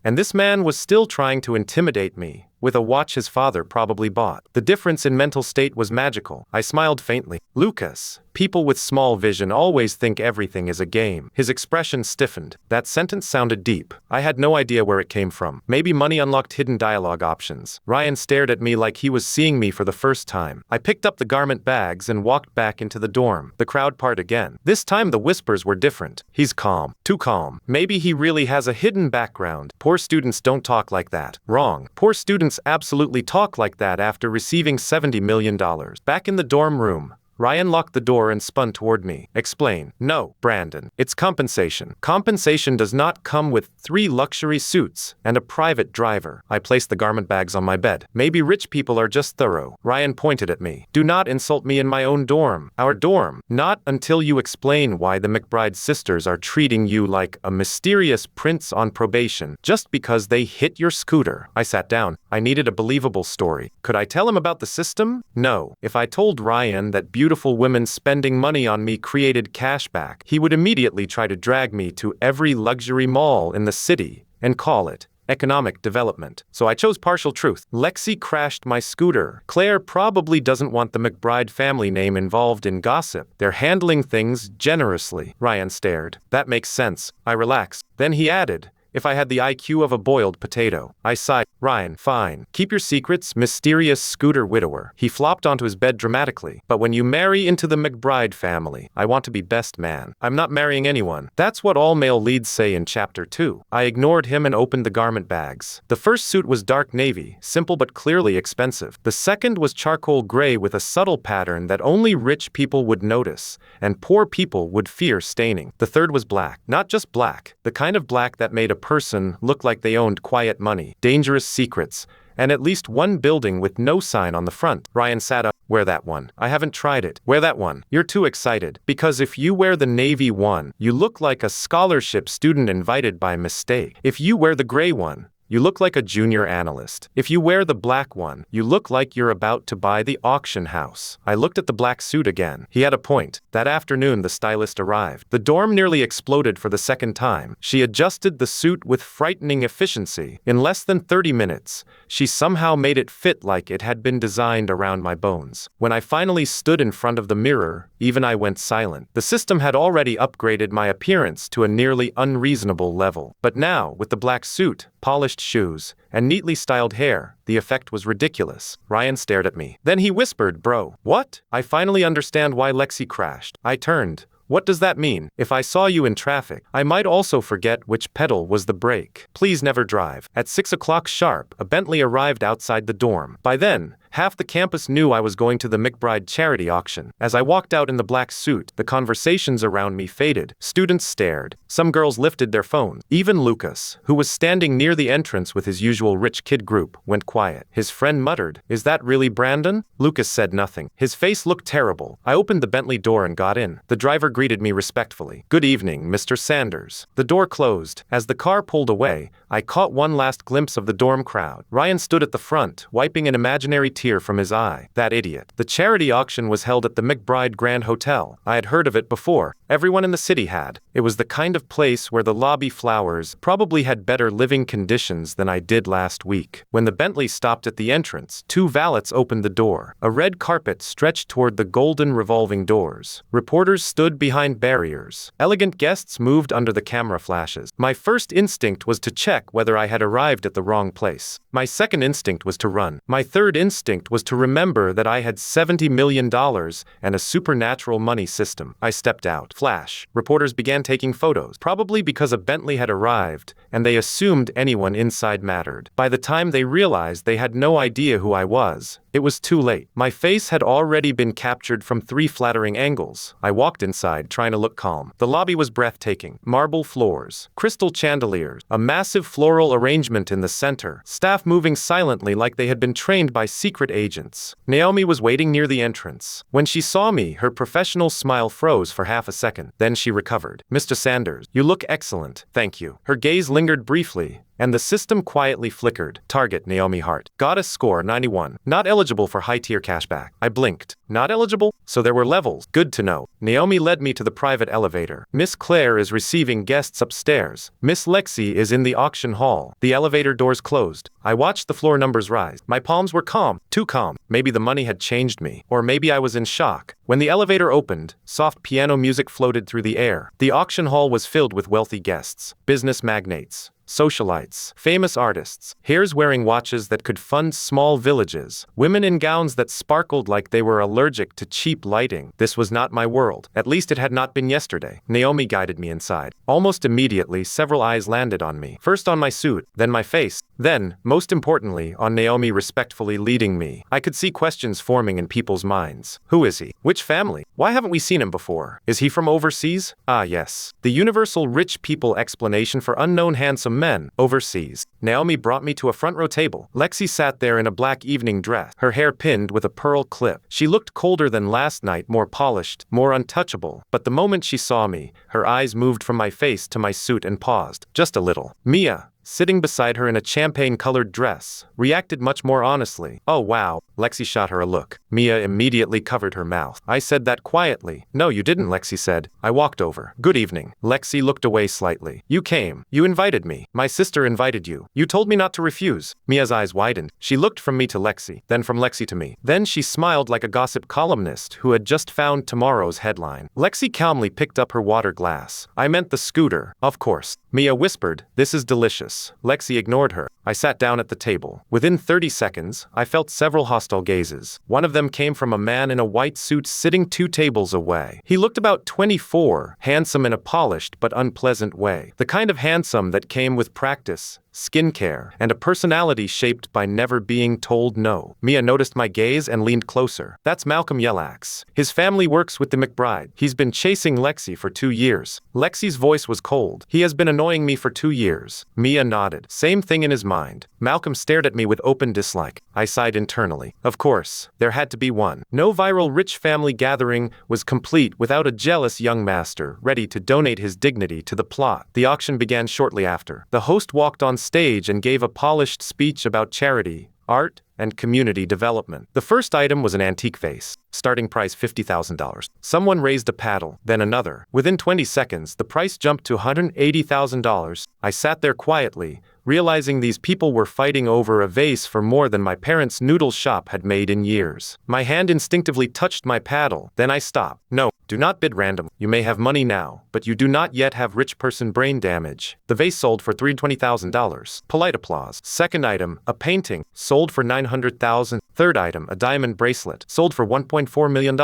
And this man was still trying to intimidate me with a watch his father probably bought. The difference in mental state was magical. I smiled faintly. Lucas, people with small vision always think everything is a game. His expression stiffened. That sentence sounded deep. I had no idea where it came from. Maybe money unlocked hidden dialogue options. Ryan stared at me like he was seeing me for the first time. I picked up the garment bags and walked back into the dorm. The crowd parted again. This time the whispers were different. He's calm. Too calm. Maybe he really has a hidden background. Poor students don't talk like that. Wrong. Poor students absolutely talk like that after receiving $70 million. Back in the dorm room, Ryan locked the door and spun toward me. Explain. No, Brandon. It's compensation. Compensation does not come with 3 luxury suits and a private driver. I placed the garment bags on my bed. Maybe rich people are just thorough. Ryan pointed at me. Do not insult me in my own dorm. Our dorm. Not until you explain why the McBride sisters are treating you like a mysterious prince on probation just because they hit your scooter. I sat down. I needed a believable story. Could I tell him about the system? No. If I told Ryan that beautiful women spending money on me created cashback, he would immediately try to drag me to every luxury mall in the city and call it economic development. So I chose partial truth. Lexi crashed my scooter. Claire probably doesn't want the McBride family name involved in gossip. They're handling things generously. Ryan stared. That makes sense. I relaxed. Then he added, if I had the IQ of a boiled potato. I sighed. Ryan, fine. Keep your secrets, mysterious scooter widower. He flopped onto his bed dramatically. But when you marry into the McBride family, I want to be best man. I'm not marrying anyone. That's what all male leads say in chapter 2. I ignored him and opened the garment bags. The first suit was dark navy, simple but clearly expensive. The second was charcoal gray with a subtle pattern that only rich people would notice, and poor people would fear staining. The third was black. Not just black, the kind of black that made a person looked like they owned quiet money, dangerous secrets, and at least one building with no sign on the front. Ryan sat up. Wear that one. I haven't tried it. Wear that one. You're too excited. Because if you wear the navy one, you look like a scholarship student invited by mistake. If you wear the gray one, you look like a junior analyst. If you wear the black one, you look like you're about to buy the auction house. I looked at the black suit again. He had a point. That afternoon, the stylist arrived. The dorm nearly exploded for the second time. She adjusted the suit with frightening efficiency. In less than 30 minutes, she somehow made it fit like it had been designed around my bones. When I finally stood in front of the mirror, even I went silent. The system had already upgraded my appearance to a nearly unreasonable level. But now, with the black suit, polished shoes, and neatly styled hair, the effect was ridiculous. Ryan stared at me. Then he whispered, "Bro, what?" I finally understand why Lexi crashed. I turned. What does that mean? If I saw you in traffic, I might also forget which pedal was the brake. Please never drive. At 6 o'clock sharp, a Bentley arrived outside the dorm. By then, half the campus knew I was going to the McBride charity auction. As I walked out in the black suit, the conversations around me faded. Students stared. Some girls lifted their phones. Even Lucas, who was standing near the entrance with his usual rich kid group, went quiet. His friend muttered, "Is that really Brandon?" Lucas said nothing. His face looked terrible. I opened the Bentley door and got in. The driver greeted me respectfully. "Good evening, Mr. Sanders." The door closed. As the car pulled away, I caught one last glimpse of the dorm crowd. Ryan stood at the front, wiping an imaginary tear from his eye. That idiot. The charity auction was held at the McBride Grand Hotel. I had heard of it before. Everyone in the city had. It was the kind of place where the lobby flowers probably had better living conditions than I did last week. When the Bentley stopped at the entrance, two valets opened the door. A red carpet stretched toward the golden revolving doors. Reporters stood behind barriers. Elegant guests moved under the camera flashes. My first instinct was to check whether I had arrived at the wrong place. My second instinct was to run. My third instinct was to remember that I had $70 million and a supernatural money system. I stepped out. Flash. Reporters began taking photos, probably because a Bentley had arrived, and they assumed anyone inside mattered. By the time they realized they had no idea who I was, it was too late. My face had already been captured from 3 flattering angles. I walked inside, trying to look calm. The lobby was breathtaking. Marble floors, crystal chandeliers, a massive floral arrangement in the center, staff moving silently like they had been trained by secret agents. Naomi was waiting near the entrance. When she saw me, her professional smile froze for half a second. Then she recovered. "Mr. Sanders, you look excellent. Thank you." Her gaze lingered briefly, and the system quietly flickered. Target Naomi Hart. Goddess score 91. Not eligible for high-tier cashback. I blinked. Not eligible? So there were levels. Good to know. Naomi led me to the private elevator. Miss Claire is receiving guests upstairs. Miss Lexi is in the auction hall. The elevator doors closed. I watched the floor numbers rise. My palms were calm. Too calm. Maybe the money had changed me. Or maybe I was in shock. When the elevator opened, soft piano music floated through the air. The auction hall was filled with wealthy guests. Business magnates. Socialites, famous artists, hairs wearing watches that could fund small villages, women in gowns that sparkled like they were allergic to cheap lighting. This was not my world. At least it had not been yesterday. Naomi guided me inside. Almost immediately, several eyes landed on me. First on my suit, then my face, then, most importantly, on Naomi respectfully leading me. I could see questions forming in people's minds. Who is he? Which family? Why haven't we seen him before? Is he from overseas? Ah, yes. The universal rich people explanation for unknown handsome men, overseas. Naomi brought me to a front row table. Lexi sat there in a black evening dress, her hair pinned with a pearl clip. She looked colder than last night, more polished, more untouchable. But the moment she saw me, her eyes moved from my face to my suit and paused. Just a little. Mia, sitting beside her in a champagne-colored dress, reacted much more honestly. "Oh wow." Lexi shot her a look. Mia immediately covered her mouth. I said that quietly. "No, you didn't," Lexi said. I walked over. "Good evening." Lexi looked away slightly. "You came. You invited me. My sister invited you. You told me not to refuse." Mia's eyes widened. She looked from me to Lexi, then from Lexi to me. Then she smiled like a gossip columnist who had just found tomorrow's headline. Lexi calmly picked up her water glass. "I meant the scooter, of course." Mia whispered, "This is delicious." Lexi ignored her. I sat down at the table. Within 30 seconds, I felt several hostile gazes. One of them came from a man in a white suit sitting 2 tables away. He looked about 24, handsome in a polished but unpleasant way. The kind of handsome that came with practice, skincare, and a personality shaped by never being told no. Mia noticed my gaze and leaned closer. That's Malcolm Yellax. His family works with the McBride. He's been chasing Lexi for 2 years. Lexi's voice was cold. He has been annoying me for 2 years. Mia nodded. Same thing in his mind. Malcolm stared at me with open dislike. I sighed internally. Of course, there had to be one. No viral rich family gathering was complete without a jealous young master ready to donate his dignity to the plot. The auction began shortly after. The host walked on stage and gave a polished speech about charity, art, and community development. The first item was an antique vase. Starting price $50,000. Someone raised a paddle, then another. Within 20 seconds, the price jumped to $180,000. I sat there quietly, realizing these people were fighting over a vase for more than my parents' noodle shop had made in years. My hand instinctively touched my paddle, then I stopped. No, do not bid random. You may have money now, but you do not yet have rich person brain damage. The vase sold for $320,000. Polite applause. Second item, a painting, sold for $900,000. Third item, a diamond bracelet, sold for $1.4 million.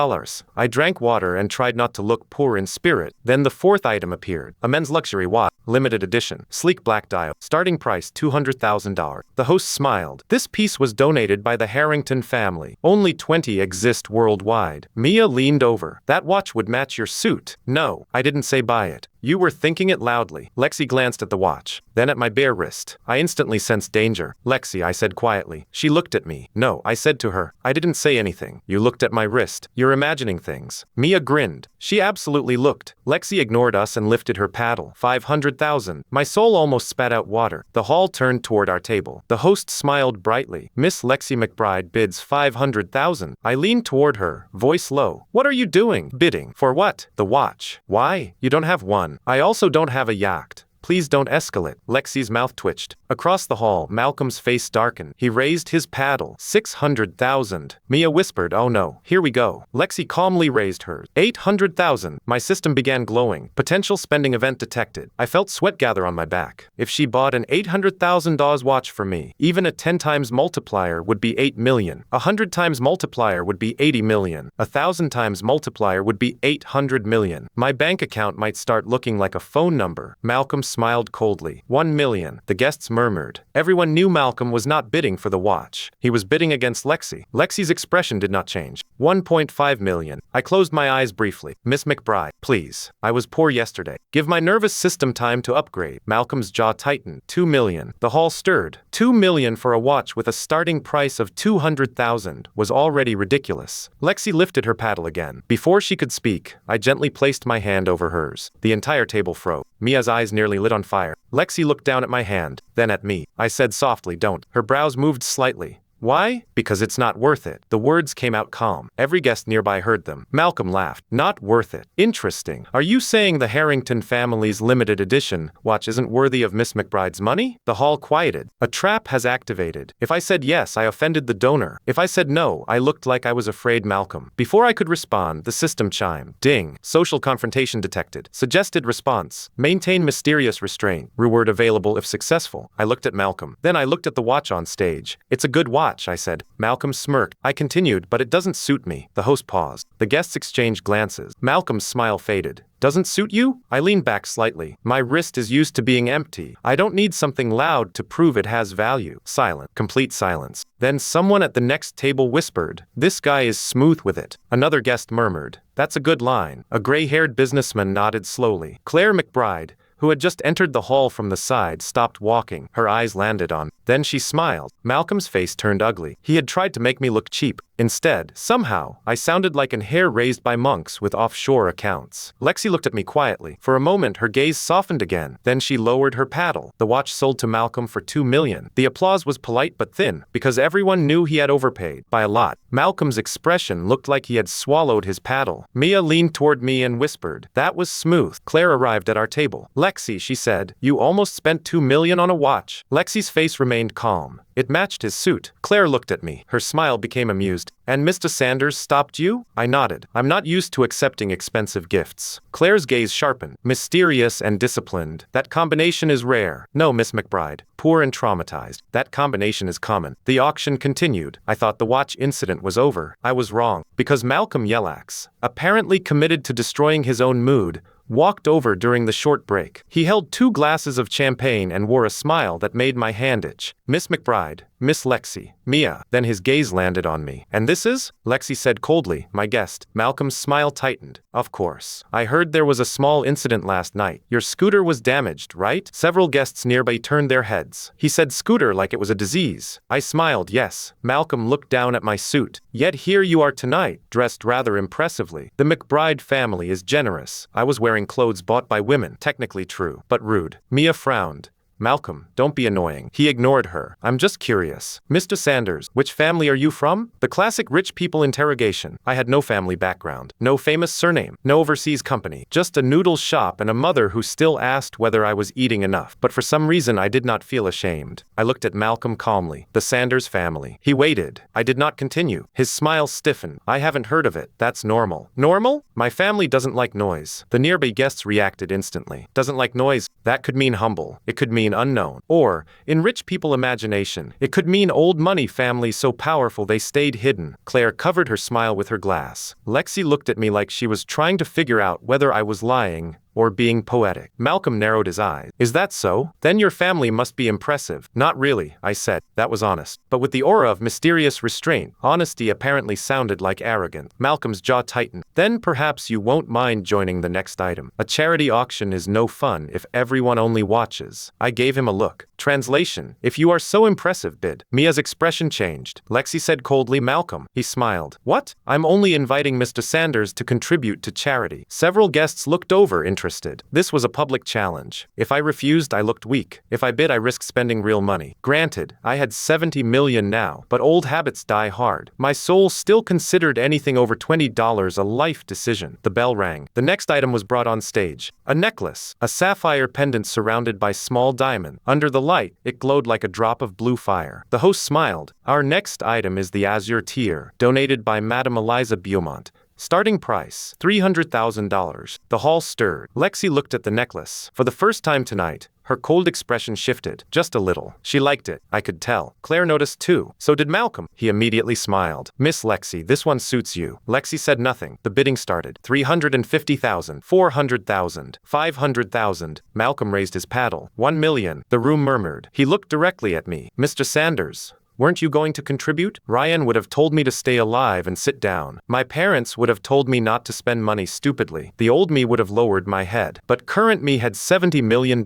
I drank water and tried not to look poor in spirit. Then the fourth item appeared, a men's luxury watch, limited edition, sleek black dial, starting price $200,000. The host smiled. This piece was donated by the Harrington family. Only 20 exist worldwide. Mia leaned over. That watch would match your suit. No, I didn't say buy it. You were thinking it loudly. Lexi glanced at the watch, then at my bare wrist. I instantly sensed danger. Lexi, I said quietly. She looked at me. No, I said to her. I didn't say anything. You looked at my wrist. You're imagining things. Mia grinned. She absolutely looked. Lexi ignored us and lifted her paddle. $500,000. My soul almost spat out water. The hall turned toward our table. The host smiled brightly. Miss Lexi McBride bids $500,000. I leaned toward her, voice low. What are you doing? Bidding. For what? The watch. Why? You don't have one. I also don't have a yacht. Please don't escalate. Lexi's mouth twitched. Across the hall, Malcolm's face darkened. He raised his paddle. $600,000. Mia whispered, oh no, here we go. Lexi calmly raised hers. $800,000. My system began glowing. Potential spending event detected. I felt sweat gather on my back. If she bought an $800,000 watch for me, even a 10 times multiplier would be 8 million. 100 times multiplier would be 80 million. 1,000 times multiplier would be 800 million. My bank account might start looking like a phone number. Malcolm smiled coldly. 1 million. The guests murmured. Everyone knew Malcolm was not bidding for the watch. He was bidding against Lexi. Lexi's expression did not change. 1.5 million. I closed my eyes briefly. Miss McBride, please. I was poor yesterday. Give my nervous system time to upgrade. Malcolm's jaw tightened. 2 million. The hall stirred. 2 million for a watch with a starting price of 200,000 was already ridiculous. Lexi lifted her paddle again. Before she could speak, I gently placed my hand over hers. The entire table froze. Mia's eyes nearly lit on fire. Lexi looked down at my hand, then at me. I said softly, don't. Her brows moved slightly. Why? Because it's not worth it. The words came out calm. Every guest nearby heard them. Malcolm laughed. Not worth it. Interesting. Are you saying the Harrington family's limited edition watch isn't worthy of Miss McBride's money? The hall quieted. A trap has activated. If I said yes, I offended the donor. If I said no, I looked like I was afraid Malcolm. Before I could respond, the system chimed. Ding. Social confrontation detected. Suggested response. Maintain mysterious restraint. Reward available if successful. I looked at Malcolm. Then I looked at the watch on stage. It's a good watch, I said. Malcolm smirked. I continued, but it doesn't suit me. The host paused. The guests exchanged glances. Malcolm's smile faded. Doesn't suit you? I leaned back slightly. My wrist is used to being empty. I don't need something loud to prove it has value. Silent. Complete silence. Then someone at the next table whispered, this guy is smooth with it. Another guest murmured, that's a good line. A gray-haired businessman nodded slowly. Claire McBride, who had just entered the hall from the side, stopped walking. Her eyes landed on. Then she smiled. Malcolm's face turned ugly. He had tried to make me look cheap. Instead, somehow, I sounded like an hair raised by monks with offshore accounts. Lexi looked at me quietly. For a moment, her gaze softened again. Then she lowered her paddle. The watch sold to Malcolm for 2 million. The applause was polite but thin, because everyone knew he had overpaid, by a lot. Malcolm's expression looked like he had swallowed his paddle. Mia leaned toward me and whispered, that was smooth. Claire arrived at our table. Lexi, she said, you almost spent 2 million on a watch. Lexi's face remained calm. It matched his suit. Claire looked at me. Her smile became amused. And Mr. Sanders stopped you? I nodded. I'm not used to accepting expensive gifts. Claire's gaze sharpened. Mysterious and disciplined. That combination is rare. No, Miss McBride. Poor and traumatized. That combination is common. The auction continued. I thought the watch incident was over. I was wrong. Because Malcolm Yellax, apparently committed to destroying his own mood, walked over during the short break. He held 2 glasses of champagne and wore a smile that made my hand itch. Miss McBride, Miss Lexi, Mia. Then his gaze landed on me. And this is? Lexi said coldly, my guest. Malcolm's smile tightened. Of course. I heard there was a small incident last night. Your scooter was damaged, right? Several guests nearby turned their heads. He said scooter like it was a disease. I smiled, yes. Malcolm looked down at my suit. Yet here you are tonight, dressed rather impressively. The McBride family is generous. I was wearing clothes bought by women. Technically true, but rude. Mia frowned. Malcolm, don't be annoying. He ignored her. I'm just curious. Mr. Sanders, which family are you from? The classic rich people interrogation. I had no family background, no famous surname, no overseas company, just a noodle shop and a mother who still asked whether I was eating enough. But for some reason I did not feel ashamed. I looked at Malcolm calmly. The Sanders family. He waited. I did not continue. His smile stiffened. I haven't heard of it. That's normal. Normal? My family doesn't like noise. The nearby guests reacted instantly. Doesn't like noise? That could mean humble. It could mean unknown. Or, in rich people imagination, it could mean old money families so powerful they stayed hidden. Claire covered her smile with her glass. Lexi looked at me like she was trying to figure out whether I was lying or being poetic. Malcolm narrowed his eyes. Is that so? Then your family must be impressive. Not really, I said. That was honest. But with the aura of mysterious restraint, honesty apparently sounded like arrogance. Malcolm's jaw tightened. Then perhaps you won't mind joining the next item. A charity auction is no fun if everyone only watches. I gave him a look. Translation: if you are so impressive, bid. Mia's expression changed. Lexi said coldly, Malcolm. He smiled. What? I'm only inviting Mr. Sanders to contribute to charity. Several guests looked over interested. This was a public challenge. If I refused, I looked weak. If I bid, I risked spending real money. Granted, I had 70 million now, but old habits die hard. My soul still considered anything over $20 a life decision. The bell rang. The next item was brought on stage. A necklace, a sapphire pendant surrounded by small diamond. Under the light, it glowed like a drop of blue fire. The host smiled. Our next item is the Azure Tier, donated by Madame Eliza Beaumont. Starting price, $300,000. The hall stirred. Lexi looked at the necklace. For the first time tonight, her cold expression shifted, just a little. She liked it, I could tell. Claire noticed too. So did Malcolm. He immediately smiled. Miss Lexi, this one suits you. Lexi said nothing. The bidding started. 350,000, 400,000, 500,000. Malcolm raised his paddle. 1 million. The room murmured. He looked directly at me. Mr. Sanders, weren't you going to contribute? Ryan would have told me to stay alive and sit down. My parents would have told me not to spend money stupidly. The old me would have lowered my head. But current me had $70 million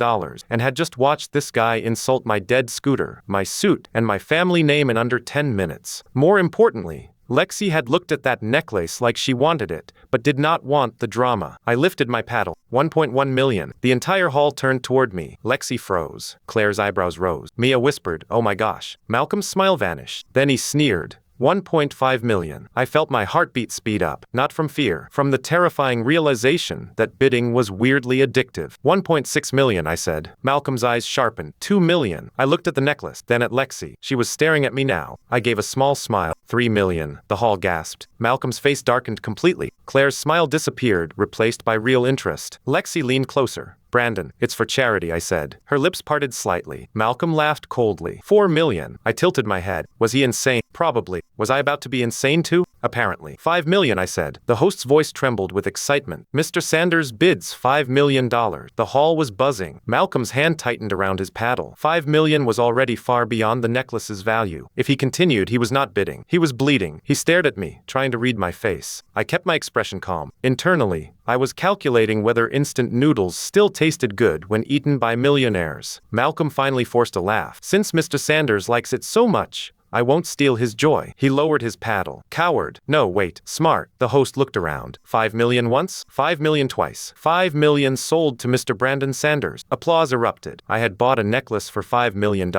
and had just watched this guy insult my dead scooter, my suit, and my family name in under 10 minutes. More importantly, Lexi had looked at that necklace like she wanted it, but did not want the drama. I lifted my paddle. 1.1 million. The entire hall turned toward me. Lexi froze. Claire's eyebrows rose. Mia whispered, oh my gosh. Malcolm's smile vanished. Then he sneered. 1.5 million. I felt my heartbeat speed up, not from fear, from the terrifying realization that bidding was weirdly addictive. 1.6 million, I said. Malcolm's eyes sharpened. 2 million. I looked at the necklace, then at Lexi. She was staring at me now. I gave a small smile. 3 million. The hall gasped. Malcolm's face darkened completely. Claire's smile disappeared, replaced by real interest. Lexi leaned closer. Brandon, it's for charity, I said. Her lips parted slightly. Malcolm laughed coldly. 4 million. I tilted my head. Was he insane? Probably. Was I about to be insane too? Apparently. 5 million, I said. The host's voice trembled with excitement. Mr. Sanders bids $5 million. The hall was buzzing. Malcolm's hand tightened around his paddle. 5 million was already far beyond the necklace's value. If he continued, he was not bidding. He was bleeding. He stared at me, trying to read my face. I kept my expression calm. Internally, I was calculating whether instant noodles still tasted good when eaten by millionaires. Malcolm finally forced a laugh. Since Mr. Sanders likes it so much, I won't steal his joy. He lowered his paddle. Coward. No, wait. Smart. The host looked around. 5 million once, 5 million twice. 5 million sold to Mr. Brandon Sanders. Applause erupted. I had bought a necklace for $5 million.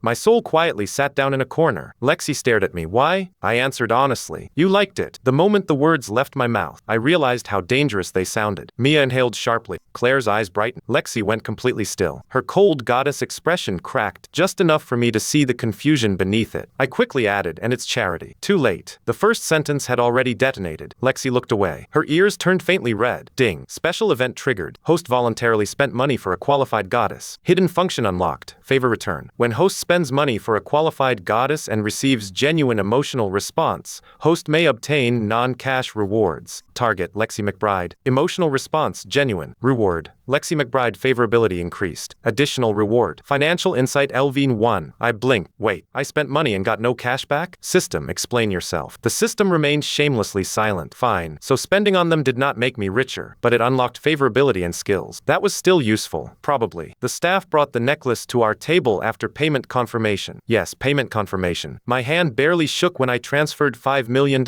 My soul quietly sat down in a corner. Lexi stared at me. Why? I answered honestly. You liked it. The moment the words left my mouth, I realized how dangerous they sounded. Mia inhaled sharply. Claire's eyes brightened. Lexi went completely still. Her cold goddess expression cracked just enough for me to see the confusion beneath it. it. I quickly added, and it's charity. Too late. The first sentence had already detonated. Lexi looked away. Her ears turned faintly red. Ding. Special event triggered. Host voluntarily spent money for a qualified goddess. Hidden function unlocked. Favor return. When host spends money for a qualified goddess and receives genuine emotional response, host may obtain non-cash rewards. Target, Lexi McBride. Emotional response, genuine. Reward. Lexi McBride favorability increased. Additional reward. Financial insight Lvine 1. I blinked. Wait, I spent money and got no cash back? System, explain yourself. The system remained shamelessly silent. Fine. So spending on them did not make me richer, but it unlocked favorability and skills. That was still useful. Probably. The staff brought the necklace to our table after payment confirmation. Yes, payment confirmation. My hand barely shook when I transferred $5 million.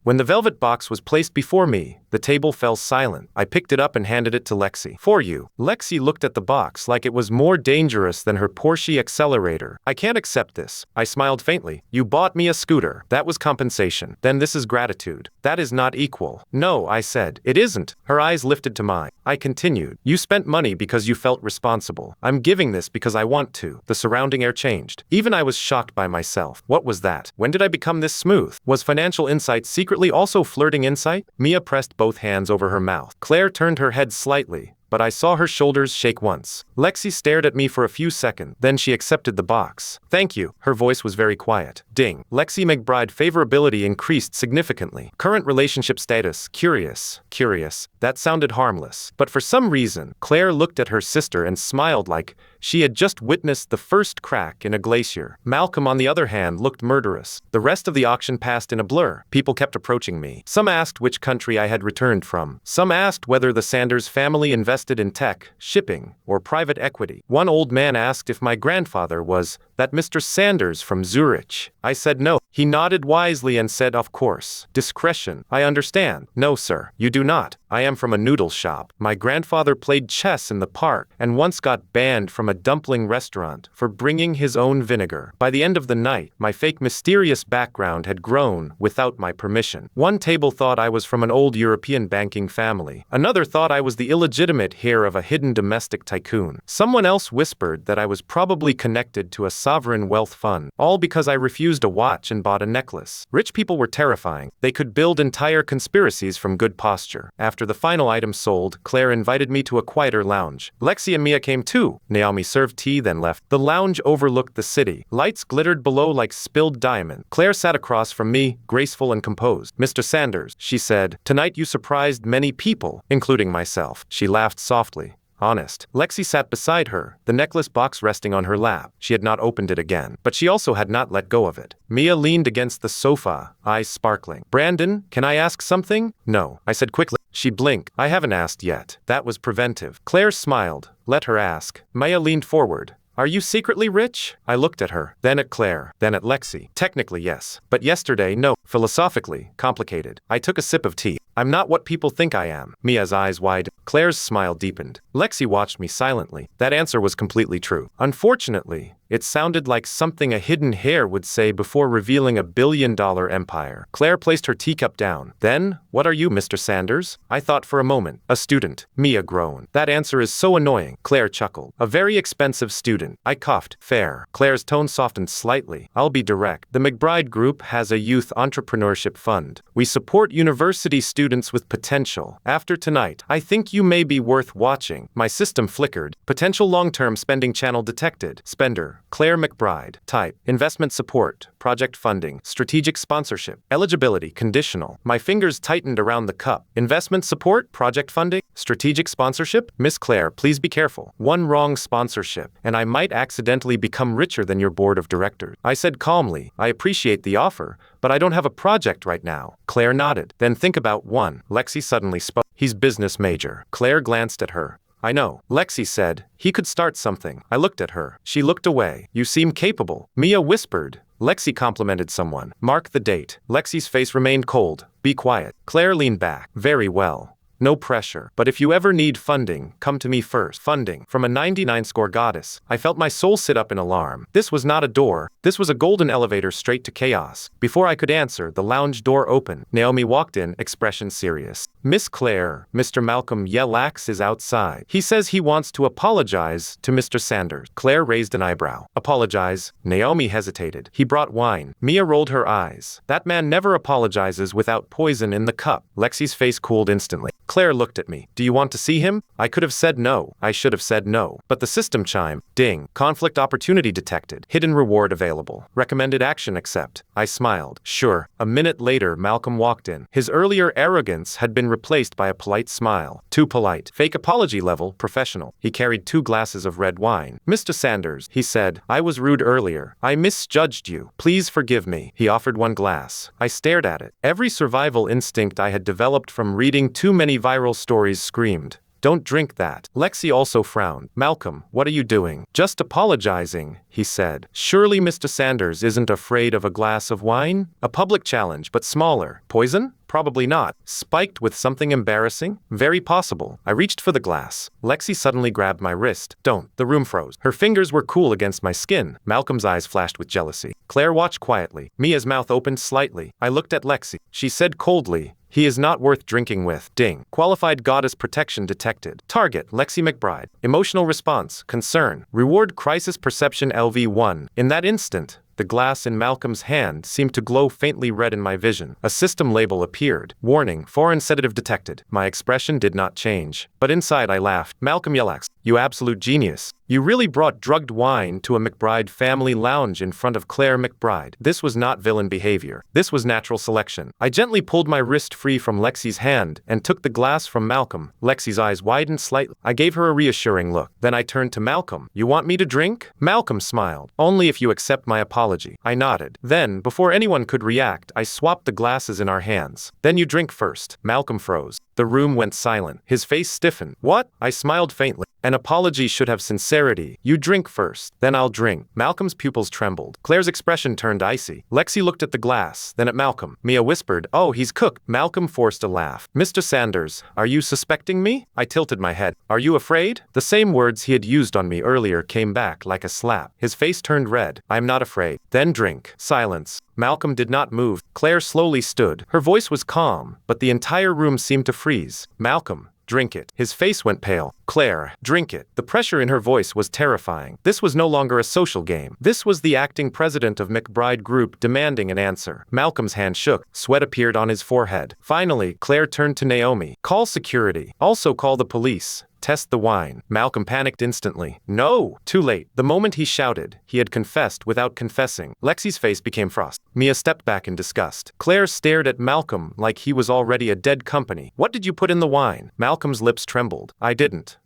When the velvet box was placed before me, the table fell silent. I picked it up and handed it to Lexi. For you. Lexi looked at the box like it was more dangerous than her Porsche accelerator. I can't accept this. I smiled faintly. You bought me a scooter. That was compensation. Then this is gratitude. That is not equal. No, I said. It isn't. Her eyes lifted to mine. I continued. You spent money because you felt responsible. I'm giving this because I want to. The surrounding air changed. Even I was shocked by myself. What was that? When did I become this smooth? Was financial insight secretly also flirting insight? Mia pressed both hands over her mouth. Claire turned her head slightly, but I saw her shoulders shake once. Lexi stared at me for a few seconds, then she accepted the box. Thank you. Her voice was very quiet. Ding. Lexi McBride favorability increased significantly. Current relationship status, curious. Curious. That sounded harmless. But for some reason, Claire looked at her sister and smiled like she had just witnessed the first crack in a glacier. Malcolm, on the other hand, looked murderous. The rest of the auction passed in a blur. People kept approaching me. Some asked which country I had returned from. Some asked whether the Sanders family invested in tech, shipping, or private equity. One old man asked if my grandfather was that Mr. Sanders from Zurich. I said no. He nodded wisely and said, of course. Discretion. I understand. No, sir. You do not. I am from a noodle shop. My grandfather played chess in the park and once got banned from a dumpling restaurant for bringing his own vinegar. By the end of the night, my fake mysterious background had grown without my permission. One table thought I was from an old European banking family. Another thought I was the illegitimate heir of a hidden domestic tycoon. Someone else whispered that I was probably connected to a sovereign wealth fund, all because I refused a watch and bought a necklace. Rich people were terrifying. They could build entire conspiracies from good posture. After the final item sold, Claire invited me to a quieter lounge. Lexi and Mia came too. Naomi served tea, then left. The lounge overlooked the city. Lights glittered below like spilled diamond. Claire sat across from me, graceful and composed. Mr. Sanders, she said, tonight you surprised many people, including myself. She laughed softly. Honest. Lexi sat beside her, the necklace box resting on her lap. She had not opened it again, but she also had not let go of it. Mia leaned against the sofa, eyes sparkling. Brandon, can I ask something? No, I said quickly. She blinked. I haven't asked yet. That was preventive. Claire smiled. Let her ask. Maya leaned forward. Are you secretly rich? I looked at her, then at Claire, then at Lexi. Technically, yes. But yesterday, no. Philosophically, complicated. I took a sip of tea. I'm not what people think I am. Mia's eyes widened. Claire's smile deepened. Lexi watched me silently. That answer was completely true. Unfortunately, it sounded like something a hidden heir would say before revealing a billion-dollar empire. Claire placed her teacup down. Then, what are you, Mr. Sanders? I thought for a moment. A student. Mia groaned. That answer is so annoying. Claire chuckled. A very expensive student. I coughed. Fair. Claire's tone softened slightly. I'll be direct. The McBride Group has a youth entrepreneurship fund. We support university students with potential. After tonight, I think you may be worth watching. My system flickered. Potential long-term spending channel detected. Spender. Claire McBride. Type. Investment support. Project funding. Strategic sponsorship. Eligibility. Conditional. My fingers tightened around the cup. Investment support. Project funding. Strategic sponsorship. Miss Claire, please be careful. One wrong sponsorship, and I might accidentally become richer than your board of directors. I said calmly, I appreciate the offer, but I don't have a project right now. Claire nodded. Then think about one. Lexi suddenly spoke. He's business major. Claire glanced at her. I know. Lexi said, he could start something. I looked at her. She looked away. You seem capable. Mia whispered. Lexi complimented someone. Mark the date. Lexi's face remained cold. Be quiet. Claire leaned back. Very well. No pressure. But if you ever need funding, come to me first. Funding. From a 99 score goddess. I felt my soul sit up in alarm. This was not a door. This was a golden elevator straight to chaos. Before I could answer, the lounge door opened. Naomi walked in, expression serious. Miss Claire, Mr. Malcolm Yelax is outside. He says he wants to apologize to Mr. Sanders. Claire raised an eyebrow. Apologize? Naomi hesitated. He brought wine. Mia rolled her eyes. That man never apologizes without poison in the cup. Lexi's face cooled instantly. Claire looked at me. Do you want to see him? I could have said no. I should have said no. But the system chimed. Ding. Conflict opportunity detected. Hidden reward available. Recommended action accept. I smiled. Sure. A minute later, Malcolm walked in. His earlier arrogance had been replaced by a polite smile. Too polite. Fake apology level, professional. He carried 2 glasses of red wine. Mr. Sanders, he said, I was rude earlier. I misjudged you. Please forgive me. He offered 1 glass. I stared at it. Every survival instinct I had developed from reading too many viral stories screamed. Don't drink that. Lexi also frowned. Malcolm, what are you doing? Just apologizing, he said. Surely Mr. Sanders isn't afraid of a glass of wine? A public challenge, but smaller. Poison? Probably not. Spiked with something embarrassing? Very possible. I reached for the glass. Lexi suddenly grabbed my wrist. Don't. The room froze. Her fingers were cool against my skin. Malcolm's eyes flashed with jealousy. Claire watched quietly. Mia's mouth opened slightly. I looked at Lexi. She said coldly, he is not worth drinking with. Ding. Qualified goddess protection detected. Target, Lexi McBride. Emotional response, concern. Reward crisis perception LV1. In that instant, the glass in Malcolm's hand seemed to glow faintly red in my vision. A system label appeared. Warning, foreign sedative detected. My expression did not change. But inside I laughed. Malcolm Yelax, you absolute genius. You really brought drugged wine to a McBride family lounge in front of Claire McBride. This was not villain behavior. This was natural selection. I gently pulled my wrist free from Lexi's hand and took the glass from Malcolm. Lexi's eyes widened slightly. I gave her a reassuring look. Then I turned to Malcolm. You want me to drink? Malcolm smiled. Only if you accept my apology. I nodded. Then, before anyone could react, I swapped the glasses in our hands. Then you drink first. Malcolm froze. The room went silent. His face stiffened. What? I smiled faintly. An apology should have sincerity. You drink first, then I'll drink. Malcolm's pupils trembled. Claire's expression turned icy. Lexi looked at the glass, then at Malcolm. Mia whispered, oh, he's cooked. Malcolm forced a laugh. Mr. Sanders, are you suspecting me? I tilted my head. Are you afraid? The same words he had used on me earlier came back like a slap. His face turned red. I'm not afraid. Then drink. Silence. Malcolm did not move. Claire slowly stood. Her voice was calm, but the entire room seemed to freeze. Malcolm, drink it. His face went pale. Claire, drink it. The pressure in her voice was terrifying. This was no longer a social game. This was the acting president of McBride Group demanding an answer. Malcolm's hand shook. Sweat appeared on his forehead. Finally, Claire turned to Naomi. Call security. Also call the police. Test the wine. Malcolm panicked instantly. No! Too late. The moment he shouted, he had confessed without confessing. Lexi's face became frost. Mia stepped back in disgust. Claire stared at Malcolm like he was already a dead company. What did you put in the wine? Malcolm's lips trembled. I didn't.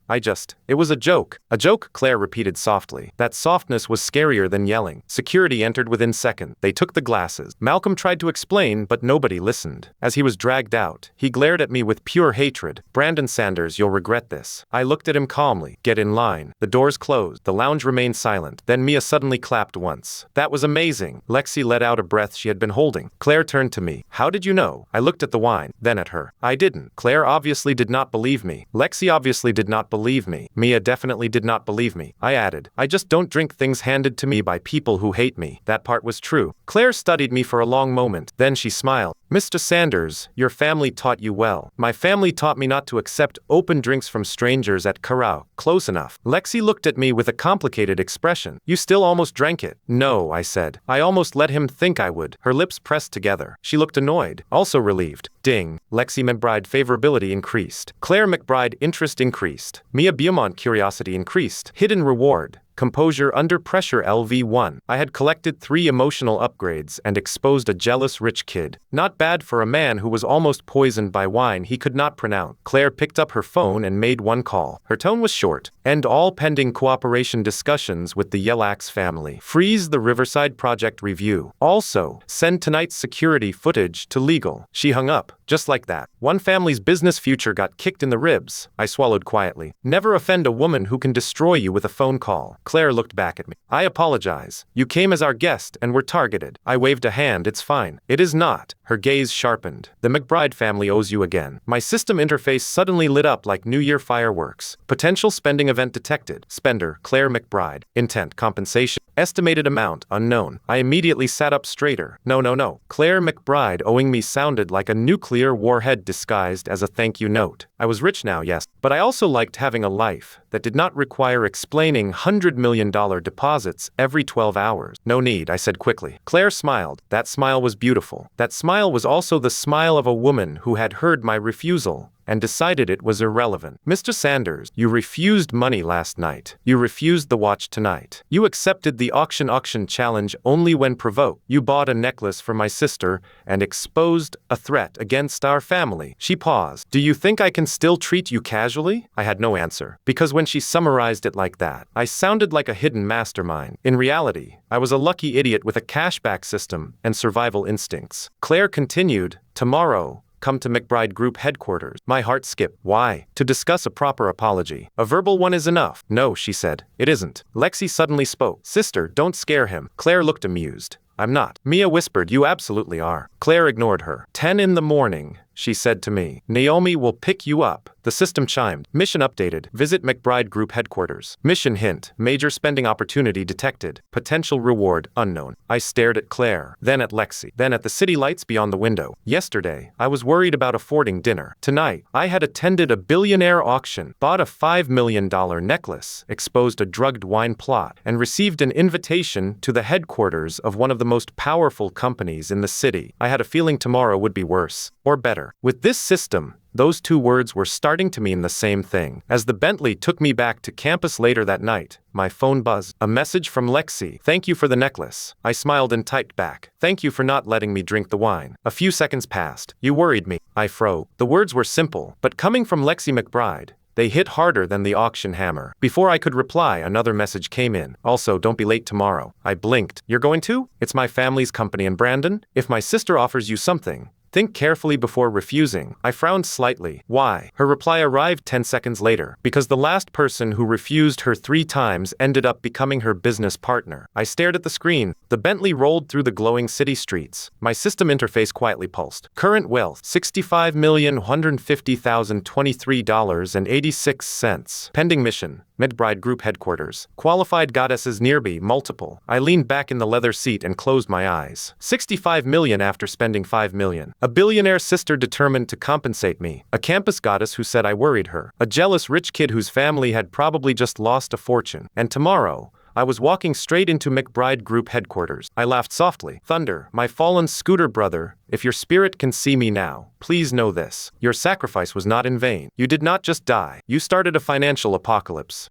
It was a joke. A joke, Claire repeated softly. That softness was scarier than yelling. Security entered within seconds. They took the glasses. Malcolm tried to explain, but nobody listened. As he was dragged out, he glared at me with pure hatred. Brandon Sanders, you'll regret this. I looked at him calmly. Get in line. The doors closed. The lounge remained silent. Then Mia suddenly clapped once. That was amazing. Lexi let out a breath she had been holding. Claire turned to me. How did you know? I looked at the wine, then at her. I didn't. Claire obviously did not believe me. Lexi obviously did not believe me. Mia definitely did not believe me. I added, I just don't drink things handed to me by people who hate me. That part was true. Claire studied me for a long moment. Then she smiled. Mr. Sanders, your family taught you well. My family taught me not to accept open drinks from strangers at karaoke. Close enough. Lexi looked at me with a complicated expression. You still almost drank it. No, I said. I almost let him think I would. Her lips pressed together. She looked annoyed, also relieved. Ding. Lexi McBride favorability increased. Claire McBride interest increased. Mia Beaumont curiosity increased. Hidden reward. Composure under pressure LV1. I had collected 3 emotional upgrades and exposed a jealous rich kid. Not bad for a man who was almost poisoned by wine he could not pronounce. Claire picked up her phone and made one call. Her tone was short. End all pending cooperation discussions with the Yelax family. Freeze the Riverside Project review. Also, send tonight's security footage to legal. She hung up. Just like that. One family's business future got kicked in the ribs. I swallowed quietly. Never offend a woman who can destroy you with a phone call. Claire looked back at me. I apologize. You came as our guest and were targeted. I waved a hand. It's fine. It is not. Her gaze sharpened. The McBride family owes you again. My system interface suddenly lit up like New Year fireworks. Potential spending event detected. Spender, Claire McBride. Intent, compensation. Estimated amount, unknown. I immediately sat up straighter. No. Claire McBride owing me sounded like a nuclear warhead disguised as a thank you note. I was rich now, yes, but I also liked having a life that did not require explaining $100 million deposits every 12 hours. No need, I said quickly. Claire smiled. That smile was beautiful. That smile was also the smile of a woman who had heard my refusal and decided it was irrelevant. Mr. Sanders, you refused money last night. You refused the watch tonight. You accepted the auction challenge only when provoked. You bought a necklace for my sister and exposed a threat against our family. She paused. Do you think I can still treat you casually? I had no answer, because when she summarized it like that, I sounded like a hidden mastermind. In reality, I was a lucky idiot with a cashback system and survival instincts. Claire continued, tomorrow, come to McBride Group headquarters. My heart skipped. Why? To discuss a proper apology. A verbal one is enough. No, she said. It isn't. Lexi suddenly spoke. Sister, don't scare him. Claire looked amused. I'm not. Mia whispered, you absolutely are. Claire ignored her. 10 in the morning, she said to me. Naomi will pick you up. The system chimed. Mission updated. Visit McBride Group headquarters. Mission hint. Major spending opportunity detected. Potential reward unknown. I stared at Claire, then at Lexi, then at the city lights beyond the window. Yesterday, I was worried about affording dinner. Tonight, I had attended a billionaire auction, bought a $5 million necklace, exposed a drugged wine plot, and received an invitation to the headquarters of one of the most powerful companies in the city. I had a feeling tomorrow would be worse, or better. With this system, those two words were starting to mean the same thing. As the Bentley took me back to campus later that night, my phone buzzed. A message from Lexi. Thank you for the necklace. I smiled and typed back. Thank you for not letting me drink the wine. A few seconds passed. You worried me. I froze. The words were simple, but coming from Lexi McBride, they hit harder than the auction hammer. Before I could reply, another message came in. Also, don't be late tomorrow. I blinked. You're going to? It's my family's company in Brandon. If my sister offers you something, think carefully before refusing. I frowned slightly. Why? Her reply arrived 10 seconds later. Because the last person who refused her 3 times ended up becoming her business partner. I stared at the screen. The Bentley rolled through the glowing city streets. My system interface quietly pulsed. Current wealth, $65,150,023.86. Pending mission, McBride Group headquarters. Qualified goddesses nearby, multiple. I leaned back in the leather seat and closed my eyes. 65 million after spending 5 million. A billionaire sister determined to compensate me. A campus goddess who said I worried her. A jealous rich kid whose family had probably just lost a fortune. And tomorrow, I was walking straight into McBride Group headquarters. I laughed softly. Thunder, my fallen scooter brother, if your spirit can see me now, please know this. Your sacrifice was not in vain. You did not just die. You started a financial apocalypse.